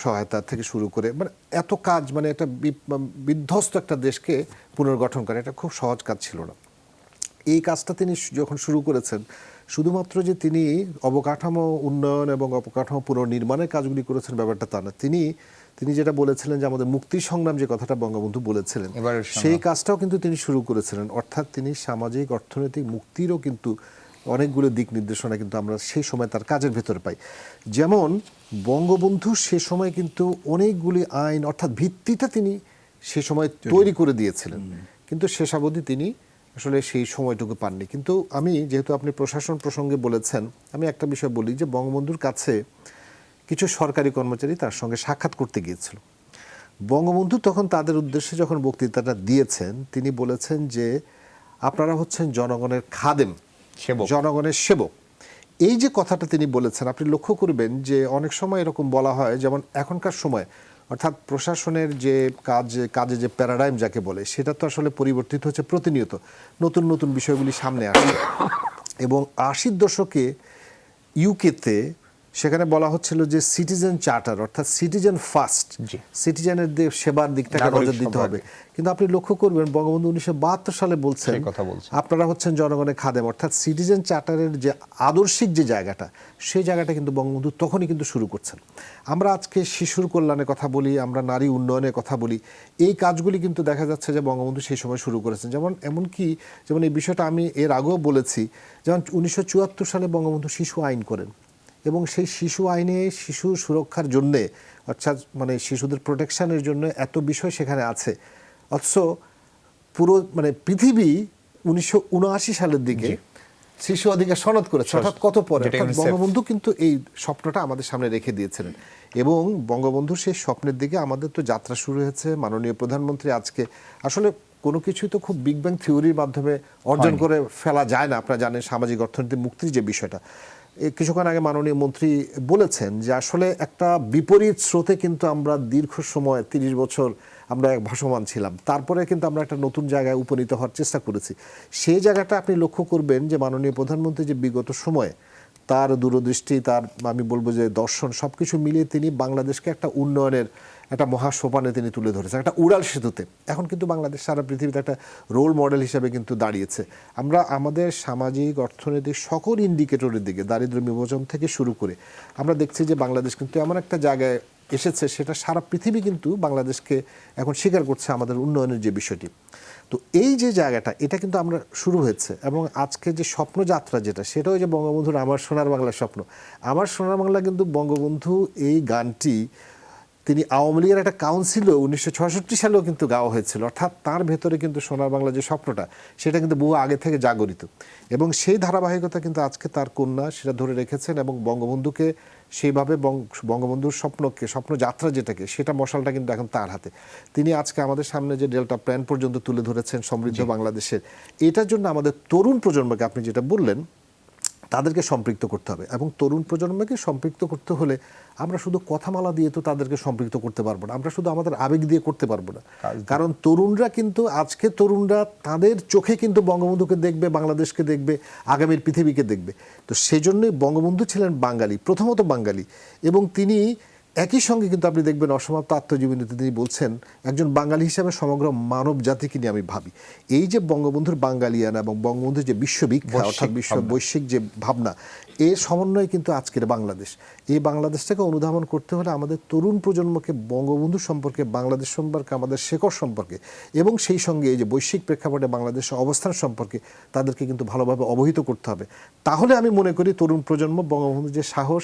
সহায়তা থেকে শুরু করে, মানে এত কাজ, মানে একটা বিধ্বস্ত একটা দেশকে পুনর্গঠন করা এটা খুব সহজ কাজ ছিল না। এই কাজটা তিনি যখন শুরু করেছেন, শুধুমাত্র যে তিনি অবকাঠামো উন্নয়ন এবং অবকাঠামো পুনর্নির্মাণের কাজগুলি করেছেন ব্যাপারটা তা না, তিনি যেটা বলেছিলেন যে আমাদের মুক্তি সংগ্রাম, যে কথাটা বঙ্গবন্ধু বলেছিলেন, সেই কাজটাও কিন্তু তিনি শুরু করেছিলেন। অর্থাৎ তিনি সামাজিক অর্থনৈতিক মুক্তিরও কিন্তু অনেকগুলো দিক নির্দেশনা কিন্তু আমরা সেই সময় তার কাজের ভেতরে পাই। যেমন বঙ্গবন্ধু সে সময় কিন্তু অনেকগুলি আইন, অর্থাৎ ভিত্তিটা তিনি সে সময় তৈরি করে দিয়েছিলেন, কিন্তু শেষাবধি তিনি আসলে সেই সময়টুকু পাননি। কিন্তু আমি, যেহেতু আপনি প্রশাসন প্রসঙ্গে বলেছেন, আমি একটা বিষয় বলি যে বঙ্গবন্ধুর কাছে কিছু সরকারি কর্মচারী তার সঙ্গে সাক্ষাৎ করতে গিয়েছিল। বঙ্গবন্ধু তখন তাদের উদ্দেশ্যে যখন বক্তৃতাটা দিয়েছেন, তিনি বলেছেন যে আপনারা হচ্ছেন জনগণের খাদেম, জনগণের সেবক। এই যে কথাটা তিনি বলেছেন, আপনি লক্ষ্য করবেন যে অনেক সময় এরকম বলা হয়, যেমন এখনকার সময়, অর্থাৎ প্রশাসনের যে কাজে যে প্যারাডাইম যাকে বলে, সেটা তো আসলে পরিবর্তিত হচ্ছে প্রতিনিয়ত, নতুন নতুন বিষয়গুলি সামনে আসছে। এবং 80-র দশকে ইউকেতে সেখানে বলা হচ্ছিল যে সিটিজেন চার্টার, অর্থাৎ সিটিজেন ফার্স্ট, সিটিজেনের সেবার দিকটাকে নজর দিতে হবে। কিন্তু আপনি লক্ষ্য করবেন বঙ্গবন্ধু 1972 সালে বলছেন আপনারা হচ্ছেন জনগণের খাদেম, অর্থাৎ সিটিজেন চার্টারের যে আদর্শিক যে জায়গাটা, সেই জায়গাটা কিন্তু বঙ্গবন্ধু তখনই কিন্তু শুরু করছেন। আমরা আজকে শিশুর কল্যাণের কথা বলি, আমরা নারী উন্নয়নের কথা বলি, এই কাজগুলি কিন্তু দেখা যাচ্ছে যে বঙ্গবন্ধু সেই সময় শুরু করেছেন। যেমন এই বিষয়টা আমি এর আগেও বলেছি, যেমন 1974 সালে বঙ্গবন্ধু শিশু আইন করেন, এবং সেই শিশু আইনে শিশু সুরক্ষার জন্যে, অর্থাৎ মানে শিশুদের প্রোটেকশনের জন্য এত বিষয় সেখানে আছে। অথচ পুরো মানে পৃথিবী 1979 সালের দিকে শিশু অধিকার সনদ করেছে, অর্থাৎ কত পরে। বঙ্গবন্ধু কিন্তু এই স্বপ্নটা আমাদের সামনে রেখে দিয়েছিলেন, এবং বঙ্গবন্ধুর সেই স্বপ্নের দিকে আমাদের তো যাত্রা শুরু হয়েছে। মাননীয় প্রধানমন্ত্রী আজকে আসলে কোনো কিছুই তো খুব বিগ ব্যাং থিওরির মাধ্যমে অর্জন করে ফেলা যায় না। আপনারা জানেন সামাজিক অর্থনৈতিক মুক্তির যে বিষয়টা, কিছুক্ষণ আগে মাননীয় মন্ত্রী বলেছেন যে আসলে একটা বিপরীত স্রোতে কিন্তু আমরা দীর্ঘ সময় 30 বছর আমরা ভাসমান ছিলাম, তারপরে কিন্তু আমরা একটা নতুন জায়গায় উপনীত হওয়ার চেষ্টা করেছি। সেই জায়গাটা আপনি লক্ষ্য করবেন যে মাননীয় প্রধানমন্ত্রী যে বিগত সময়ে তার দূরদৃষ্টি, তার আমি বলবো যে দর্শন, সব কিছু মিলিয়ে তিনি বাংলাদেশকে একটা উন্নয়নের একটা মহাসোপানে তিনি তুলে ধরেছেন, একটা উড়াল সেতুতে। এখন কিন্তু বাংলাদেশ সারা পৃথিবীতে একটা রোল মডেল হিসেবে কিন্তু দাঁড়িয়েছে। আমরা আমাদের সামাজিক অর্থনৈতিক সকল ইন্ডিকেটরের দিকে, দারিদ্র্য বিমোচন থেকে শুরু করে, আমরা দেখছি যে বাংলাদেশ কিন্তু এমন একটা জায়গায় এসেছে, সেটা সারা পৃথিবী কিন্তু বাংলাদেশকে এখন স্বীকার করছে আমাদের উন্নয়নের যে বিষয়টি। তো এই যে জায়গাটা, এটা কিন্তু আমরা শুরু হয়েছে। এবং আজকে যে স্বপ্নযাত্রা যেটা, সেটাও যে বঙ্গবন্ধুর আমার সোনার বাংলার স্বপ্ন। আমার সোনার বাংলা কিন্তু বঙ্গবন্ধু এই গানটি তিনি আওয়ামী লীগের একটা কাউন্সিলও 1966 সালেও কিন্তু গাওয়া হয়েছিল। অর্থাৎ তার ভেতরে কিন্তু সোনার বাংলা যে স্বপ্নটা, সেটা কিন্তু বহু আগে থেকে জাগরিত, এবং সেই ধারাবাহিকতা কিন্তু আজকে তার কন্যা সেটা ধরে রেখেছেন, এবং বঙ্গবন্ধুকে সেইভাবে বঙ্গবন্ধুর স্বপ্নযাত্রা যেটাকে, সেটা মশালটা কিন্তু এখন তার হাতে। তিনি আজকে আমাদের সামনে যে ডেল্টা প্ল্যান পর্যন্ত তুলে ধরেছেন সমৃদ্ধ বাংলাদেশের, এটার জন্য আমাদের তরুণ প্রজন্মকে, আপনি যেটা বললেন, তাদেরকে সম্পৃক্ত করতে হবে এবং তরুণ প্রজন্মকে সম্পৃক্ত করতে হলে আমরা শুধু কথামালা দিয়ে তো তাদেরকে সম্পৃক্ত করতে পারবো না, আমরা শুধু আমাদের আবেগ দিয়ে করতে পারবো না। কারণ তরুণরা কিন্তু আজকে তরুণরা তাদের চোখে কিন্তু বঙ্গবন্ধুকে দেখবে, বাংলাদেশকে দেখবে, আগামীর পৃথিবীকে দেখবে। তো সেই জন্যই বঙ্গবন্ধু ছিলেন বাঙালি, প্রথমত বাঙালি, এবং তিনি একই সঙ্গে কিন্তু আপনি দেখবেন অসমাপ্ত আত্মজীবনীতে তিনি বলছেন একজন বাঙালি হিসাবে সমগ্র মানব জাতিকে নিয়ে আমি ভাবি। এই যে বঙ্গবন্ধুর বাঙালিয়ানা এবং বঙ্গবন্ধুর যে বিশ্ববিখ্যাত অর্থাৎ বৈশ্বিক যে ভাবনা, এর সমন্বয়ে কিন্তু আজকের বাংলাদেশ। এই বাংলাদেশটাকে অনুধাবন করতে হলে আমাদের তরুণ প্রজন্মকে বঙ্গবন্ধু সম্পর্কে, বাংলাদেশ সম্পর্কে, আমাদের শেকড় সম্পর্কে এবং সেই সঙ্গে এই যে বৈশ্বিক প্রেক্ষাপটে বাংলাদেশের অবস্থান সম্পর্কে তাদেরকে কিন্তু ভালোভাবে অবহিত করতে হবে। তাহলে আমি মনে করি তরুণ প্রজন্ম বঙ্গবন্ধুর যে সাহস,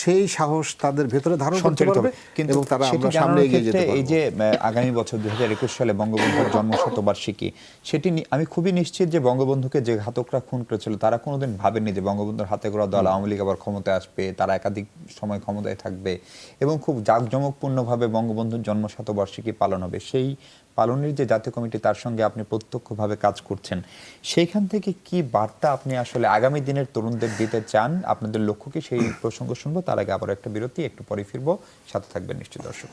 সেই সাহস তাদের ভেতরে ধারণ করতে পারবে এবং তারা আমরা সামনে এগিয়ে যেতে পারব। এই যে আগামী বছর 2021 সালে বঙ্গবন্ধুর জন্মশতবার্ষিকী, সেটি আমি খুবই নিশ্চিত যে বঙ্গবন্ধুকে যে ঘাতকরা খুন করেছিল তারা কোনোদিন ভাবেননি যে বঙ্গবন্ধুর হাতে গড়া দল আওয়ামী লীগ আবার ক্ষমতায় আসবে, তারা একাধিক সময় ক্ষমতায় থাকবে এবং খুব জাঁকজমকপূর্ণভাবে বঙ্গবন্ধুর জন্মশতবার্ষিকী পালন হবে। সেই পালনের যে জাতীয় কমিটি, তার সঙ্গে আপনি প্রত্যক্ষভাবে কাজ করছেন, সেইখান থেকে কি বার্তা আপনি আসলে আগামী দিনের তরুণদের দিতে চান? আপনাদের লক্ষ্য কি? সেই প্রসঙ্গ শুনবো। তার আগে আবার একটা বিরতি, একটু পরে ফিরবো, সাথে থাকবেন নিশ্চিত দর্শক।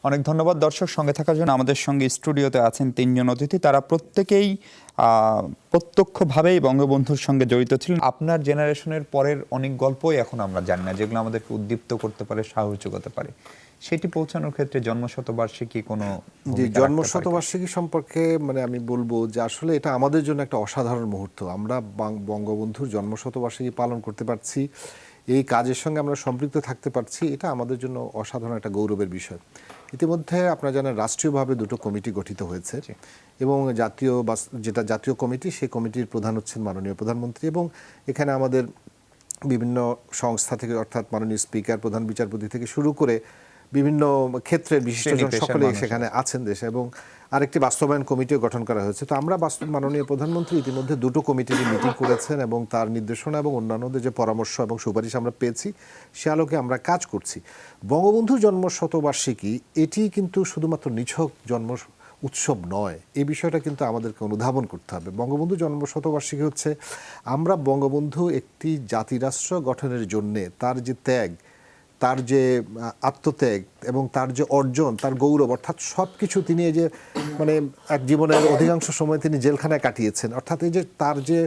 অনেক ধন্যবাদ দর্শক সঙ্গে থাকার জন্য। আমাদের সঙ্গে স্টুডিওতে আছেন তিনজন অতিথি, তারা প্রত্যেকেই প্রত্যক্ষভাবেই বঙ্গবন্ধুর সঙ্গে জড়িত ছিলেন। আপনার জেনারেশনের পরের অনেক গল্পই এখন আমরা জানি না, যেগুলো আমাদেরকে উদ্দীপ্ত করতে পারে, সাহস যোগাতে পারে। সেটি পৌঁছানোর ক্ষেত্রে জন্মশতবার্ষিকী কোনো জন্মশতবার্ষিকী সম্পর্কে মানে আমি বলবো যে আসলে এটা আমাদের জন্য একটা অসাধারণ মুহূর্ত। আমরা বঙ্গবন্ধুর জন্মশতবার্ষিকী পালন করতে পারছি, এই কাজের সঙ্গে আমরা সম্পৃক্ত থাকতে পারছি, এটা আমাদের জন্য অসাধারণ একটা গৌরবের বিষয়। ইতিমধ্যে আপনারা জানেন রাষ্ট্রীয়ভাবে দুটো কমিটি গঠিত হয়েছে এবং যেটা জাতীয় কমিটি, সেই কমিটির প্রধান হচ্ছেন মাননীয় প্রধানমন্ত্রী এবং এখানে আমাদের বিভিন্ন সংস্থা থেকে অর্থাৎ মাননীয় স্পিকার, প্রধান বিচারপতি থেকে শুরু করে বিভিন্ন ক্ষেত্রের বিশিষ্টজন সকলে সেখানে আছেন দেশে এবং আরেকটি বাস্তবায়ন কমিটিও গঠন করা হয়েছে। তো আমরা মাননীয় প্রধানমন্ত্রী ইতিমধ্যে দুটো কমিটির মিটিং করেছেন এবং তার নির্দেশনা এবং অন্যান্যদের যে পরামর্শ এবং সুপারিশ আমরা পেয়েছি, সে আলোকে আমরা কাজ করছি। বঙ্গবন্ধুর জন্মশতবার্ষিকী এটি কিন্তু শুধুমাত্র নিছক জন্ম উৎসব নয়, এই বিষয়টা কিন্তু আমাদেরকে অনুধাবন করতে হবে। বঙ্গবন্ধু জন্মশতবার্ষিকী হচ্ছে আমরা বঙ্গবন্ধু একটি জাতিরাষ্ট্র গঠনের জন্যে তার যে ত্যাগ, তার যে আত্মত্যাগ এবং তার যে অর্জন, তার গৌরব, অর্থাৎ সব কিছু তিনি এই যে মানে এক জীবনের অধিকাংশ সময় তিনি জেলখানায় কাটিয়েছেন, অর্থাৎ এই যে তার যে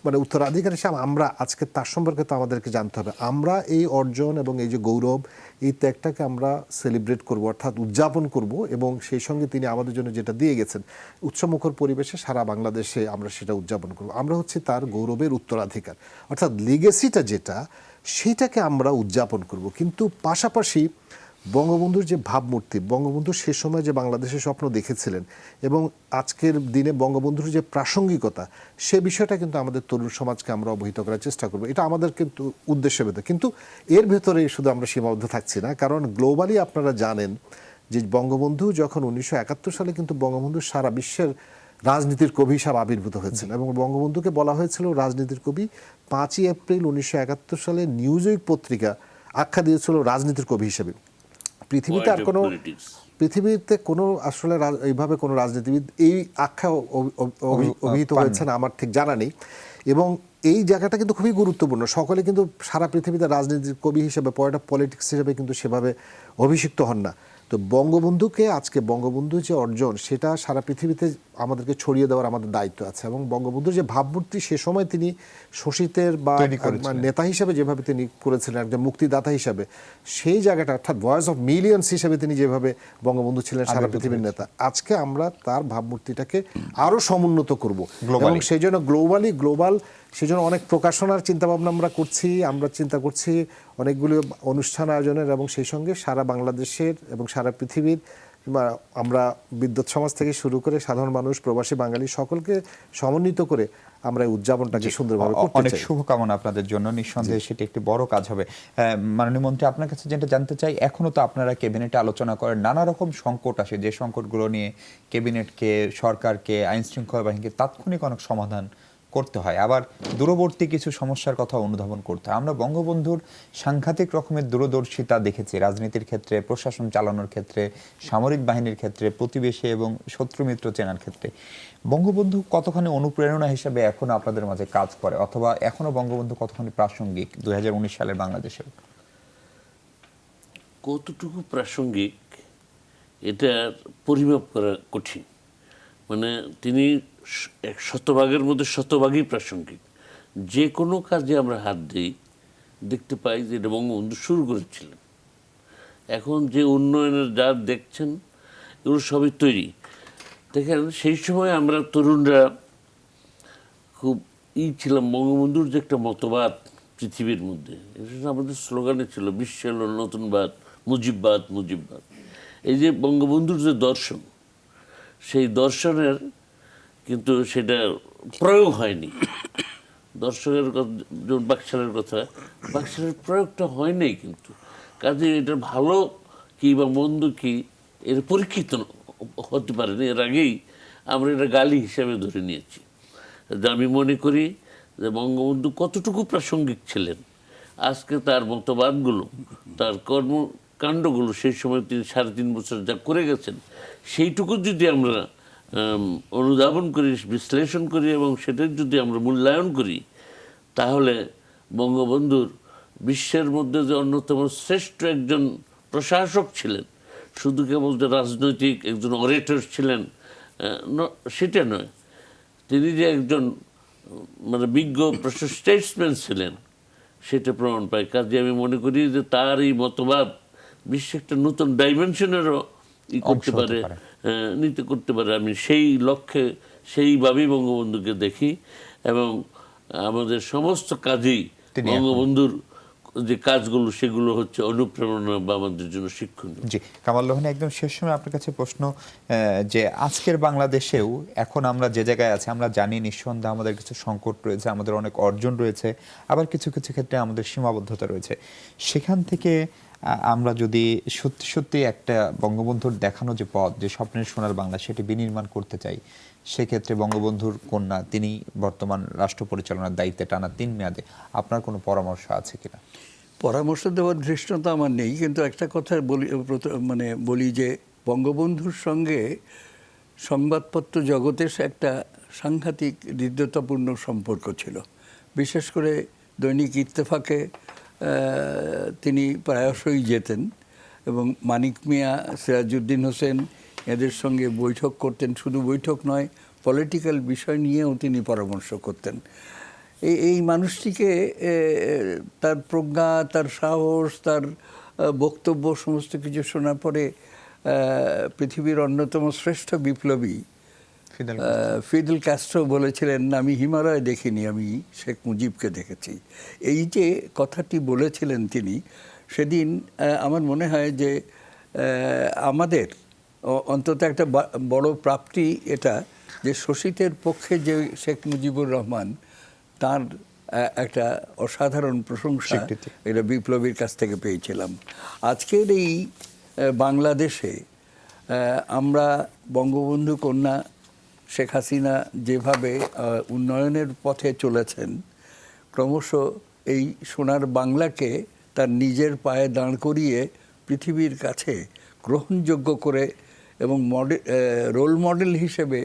মানে উত্তরাধিকার হিসাবে আমরা আজকে তার সম্পর্কে তো আমাদেরকে জানতে হবে। আমরা এই অর্জন এবং এই যে গৌরব, এই ত্যাগটাকে আমরা সেলিব্রেট করব, অর্থাৎ উদযাপন করব এবং সেই সঙ্গে তিনি আমাদের জন্য যেটা দিয়ে গেছেন উৎসবমুখর পরিবেশে সারা বাংলাদেশে আমরা সেটা উদযাপন করব। আমরা হচ্ছে তার গৌরবের উত্তরাধিকার, অর্থাৎ লিগেসিটা যেটা, সেইটাকে আমরা উদযাপন করব। কিন্তু পাশাপাশি বঙ্গবন্ধুর যে ভাবমূর্তি, বঙ্গবন্ধু সে সময় যে বাংলাদেশের স্বপ্ন দেখেছিলেন এবং আজকের দিনে বঙ্গবন্ধুর যে প্রাসঙ্গিকতা, সে বিষয়টা কিন্তু আমাদের তরুণ সমাজকে আমরা অবহিত করার চেষ্টা করব। এটা আমাদের কিন্তু উদ্দেশ্য ভেতরে, কিন্তু এর ভেতরে শুধু আমরা সীমাবদ্ধ থাকছি না, কারণ গ্লোবালি আপনারা জানেন যে বঙ্গবন্ধু যখন 1971 সালে কিন্তু বঙ্গবন্ধু সারা বিশ্বের রাজনীতির কবি হিসাবে আবির্ভূত হয়েছিল এবং বঙ্গবন্ধুকে বলা হয়েছিল রাজনীতির কবি। 5ই এপ্রিল 1971 সালে নিউজউইক পত্রিকা আখ্যা দিয়েছিল রাজনীতির কবি হিসেবে। পৃথিবীতে কোনো আসলে এইভাবে কোনো রাজনীতিবিদ এই আখ্যা অভিহিত হয়েছেন আমার ঠিক জানা নেই এবং এই জায়গাটা কিন্তু খুবই গুরুত্বপূর্ণ। সকলে কিন্তু সারা পৃথিবীতে রাজনীতির কবি হিসেবে, পলিটিক্স হিসেবে কিন্তু সেভাবে অভিষিক্ত হন না। তো বঙ্গবন্ধুকে আজকে বঙ্গবন্ধুর যে অর্জন, সেটা সারা পৃথিবীতে আমাদেরকে ছড়িয়ে দেওয়ার আমাদের দায়িত্ব আছে এবং বঙ্গবন্ধুর যে ভাবমূর্তি, সে সময় তিনি শোষিতের বা নেতা হিসেবে যেভাবে তিনি করেছিলেন, একজন মুক্তিদাতা হিসাবে, সেই জায়গাটা অর্থাৎ ভয়েস অফ মিলিয়ন্স হিসেবে তিনি যেভাবে বঙ্গবন্ধু ছিলেন সারা পৃথিবীর নেতা, আজকে আমরা তার ভাবমূর্তিটাকে আরও সমুন্নত করব এবং সেই জন্য গ্লোবাল সেই জন্য অনেক প্রকাশনার চিন্তাভাবনা আমরা করছি। আমরা চিন্তা করছি অনেকগুলো অনুষ্ঠান আয়োজনের এবং সেই সঙ্গে সারা বাংলাদেশের এবং সারা পৃথিবীর কিংবা আমরা বিদ্যুৎ সমাজ থেকে শুরু করে সাধারণ মানুষ, প্রবাসী বাঙালি সকলকে সমন্বিত করে আমরা এই উদযাপনটাকে সুন্দরভাবে করতে অনেক চাই। শুভকামনা আপনাদের জন্য, নিঃসন্দেহে সেটি একটি বড় কাজ হবে। মাননীয় মন্ত্রী, আপনার কাছে যেটা জানতে চাই, এখনো তো আপনারা ক্যাবিনেটে আলোচনা করেন, নানা রকম সংকট আসে, যে সংকটগুলো নিয়ে ক্যাবিনেটকে, সরকারকে, আইন শৃঙ্খলা বাহিনীকে তাৎক্ষণিক অনেক সমাধান করতে হয়, আবার দূরবর্তী কিছু সমস্যার কথা অনুধাবন করতে হয়। আমরা বঙ্গবন্ধুর সাংঘাতিক রকমের দূরদর্শিতা দেখেছি রাজনীতির ক্ষেত্রে, প্রশাসন চালানোর ক্ষেত্রে, সামরিক বাহিনীর ক্ষেত্রে, প্রতিবেশী এবং শত্রু মিত্র চেনার ক্ষেত্রে। বঙ্গবন্ধু কতখানি অনুপ্রেরণা হিসেবে এখনো আপনাদের মাঝে কাজ করে, অথবা এখনো বঙ্গবন্ধু কতখানি প্রাসঙ্গিক 2019 সালের বাংলাদেশে? কতটুকু প্রাসঙ্গিক এটার পরিমাপ করা কঠিন। মানে তিনি শতভাগের মধ্যে শতভাগই প্রাসঙ্গিক। যে কোনো কাজে আমরা হাত দিই, দেখতে পাই যে এটা বঙ্গবন্ধু শুরু করেছিলেন। এখন যে উন্নয়নের যা দেখছেন এগুলো সবই তৈরি। দেখেন, সেই সময় আমরা তরুণরা খুব ছিলাম, বঙ্গবন্ধুর যে একটা মতবাদ পৃথিবীর মধ্যে, এটা আমাদের স্লোগানে ছিল, বিশ্বের নতুনবাদ, মুজিববাদ, মুজিববাদ। এই যে বঙ্গবন্ধুর যে দর্শন, সেই দর্শনের কিন্তু সেটা প্রয়োগ হয়নি। দর্শকের যেমন বাকশালের কথা, বাকশালের প্রয়োগটা হয় নাই কিন্তু। কাজে এটা ভালো কি বা মন্দ কি এর পরীক্ষিত হতে পারেনি। এর আগেই আমরা এটা গালি হিসাবে ধরে নিয়েছি। আমি মনে করি যে বঙ্গবন্ধু কতটুকু প্রাসঙ্গিক ছিলেন, আজকে তার মতবাদগুলো, তার কর্মকাণ্ডগুলো সেই সময় তিনি 3.5 বছর যা করে গেছেন, সেইটুকু যদি আমরা অনুধাবন করি, বিশ্লেষণ করি এবং সেটার যদি আমরা মূল্যায়ন করি, তাহলে বঙ্গবন্ধুর বিশ্বের মধ্যে যে অন্যতম শ্রেষ্ঠ একজন প্রশাসক ছিলেন, শুধু কেবল যে রাজনৈতিক একজন অরেটর ছিলেন সেটা নয়, তিনি যে একজন মানে বিজ্ঞ স্টেটসম্যান ছিলেন সেটা প্রমাণ পায়। কাজে আমি মনে করি যে তার এই মতবাদ বিশ্বে একটা নতুন ডাইমেনশনেরও করতে পারে, করতে পারে। আমি সেই লক্ষ্যে সেইভাবেই বঙ্গবন্ধুকে দেখি এবং আমাদের সমস্ত কাজেই বঙ্গবন্ধুর যে কাজগুলো সেগুলো হচ্ছে অনুপ্রেরণা বা আমাদের জন্য শিক্ষণীয়। জি, কামাল লোহানী, একদম শেষ সময় আপনার কাছে প্রশ্ন, যে আজকের বাংলাদেশেও এখন আমরা যে জায়গায় আছি, আমরা জানি নিঃসন্দেহে আমাদের কিছু সংকট রয়েছে, আমাদের অনেক অর্জন রয়েছে, আবার কিছু কিছু ক্ষেত্রে আমাদের সীমাবদ্ধতা রয়েছে। সেখান থেকে আমরা যদি সত্যি সত্যি একটা বঙ্গবন্ধুর দেখানো যে পথ, যে স্বপ্নের সোনার বাংলা, সেটি বিনির্মাণ করতে চাই, সেক্ষেত্রে বঙ্গবন্ধুর কন্যা, তিনি বর্তমান রাষ্ট্র পরিচালনার দায়িত্বে টানা 3 মেয়াদে, আপনার কোনো পরামর্শ আছে কিনা? পরামর্শ দেওয়ার ধৃষ্টতা আমার নেই, কিন্তু একটা কথা বলি যে বঙ্গবন্ধুর সঙ্গে সংবাদপত্র জগতের একটা সাংঘাতিক হৃদ্যতাপূর্ণ সম্পর্ক ছিল। বিশেষ করে দৈনিক ইত্তেফাকে তিনি প্রায়শই যেতেন এবং মানিক মিয়া, সিরাজউদ্দিন হোসেন এদের সঙ্গে বৈঠক করতেন। শুধু বৈঠক নয়, পলিটিক্যাল বিষয় নিয়েও তিনি পরামর্শ করতেন। এই মানুষটিকে তার প্রজ্ঞা, তার সাহস, তার বক্তব্য সমস্ত কিছু শোনার পরে পৃথিবীর অন্যতম শ্রেষ্ঠ বিপ্লবী ফিদেল ক্যাস্ট্রো বলেছিলেন, আমি হিমালয় দেখিনি, আমি শেখ মুজিবকে দেখেছি। এই যে কথাটি বলেছিলেন তিনি সেদিন, আমার মনে হয় যে আমাদের অন্তত একটা বড় প্রাপ্তি এটা, যে শোষিতের পক্ষে যে শেখ মুজিবুর রহমান, তার একটা অসাধারণ প্রশংসা এটা বিপ্লবীর কাছ থেকে পেয়েছিলাম। আজকের এই বাংলাদেশে আমরা বঙ্গবন্ধু কন্যা শেখ হাসিনা যেভাবে উন্নয়নের পথে চলেছেন, ক্রমশ এই সোনার বাংলাকে তার নিজের পায়ে দাঁড় করিয়ে পৃথিবীর কাছে গ্রহণযোগ্য করে এবং রোল মডেল হিসেবে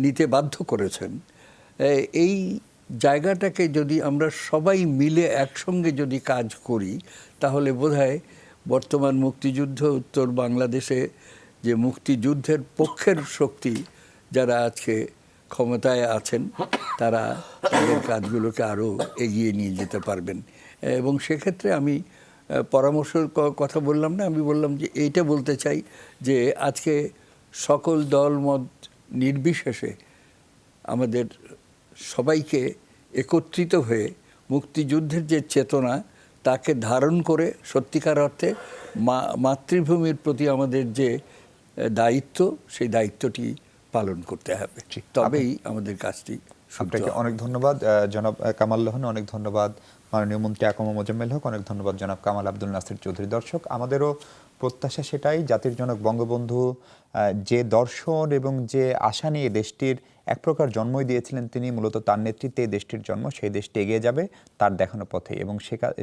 নিতে বাধ্য করেছেন। এই জায়গাটাকে যদি আমরা সবাই মিলে একসঙ্গে যদি কাজ করি, তাহলে বোধহয় বর্তমান মুক্তিযুদ্ধ উত্তর বাংলাদেশে যে মুক্তিযুদ্ধের পক্ষের শক্তি যারা আজকে ক্ষমতায় আছেন, তারা তাদের কাজগুলোকে আরও এগিয়ে নিয়ে যেতে পারবেন। এবং সেক্ষেত্রে আমি পরামর্শের কথা বললাম না, আমি বললাম যে এইটা বলতে চাই যে আজকে সকল দল মত নির্বিশেষে আমাদের সবাইকে একত্রিত হয়ে মুক্তিযুদ্ধের যে চেতনা, তাকে ধারণ করে সত্যিকার অর্থে মাতৃভূমির প্রতি আমাদের যে দায়িত্ব, সেই দায়িত্বটি পালন করতে হবে, তবেই আমাদের কাজটি শুদ্ধ আপনাকে হবে। অনেক ধন্যবাদ জনাব কামাল লোহানী, অনেক ধন্যবাদ মাননীয় মন্ত্রী আকমা মোজাম্মেল হক, অনেক ধন্যবাদ জনাব কামাল আব্দুল নাসির চৌধুরী। দর্শক, আমাদেরও প্রত্যাশা সেটাই, জাতির জনক বঙ্গবন্ধু যে দর্শন এবং যে আশা নিয়ে দেশটির এক প্রকার জন্মই দিয়েছিলেন, তিনি মূলত তার নেতৃত্বে এই দেশটির জন্ম, সেই দেশটি এগিয়ে যাবে তার দেখানো পথে, এবং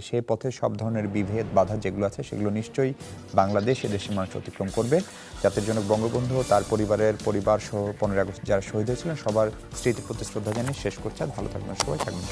সে পথে সব ধরনের বিভেদ বাধা যেগুলো আছে সেগুলো নিশ্চয়ই বাংলাদেশ এদেশের মানুষ অতিক্রম করবে। জাতির জনক বঙ্গবন্ধু ও তার পরিবার সহ 15 আগস্ট যারা শহীদ হয়েছিলেন সবার স্মৃতির প্রতি শ্রদ্ধা জানিয়ে শেষ করছে। ভালো থাকবেন সবাই, থাকবেন।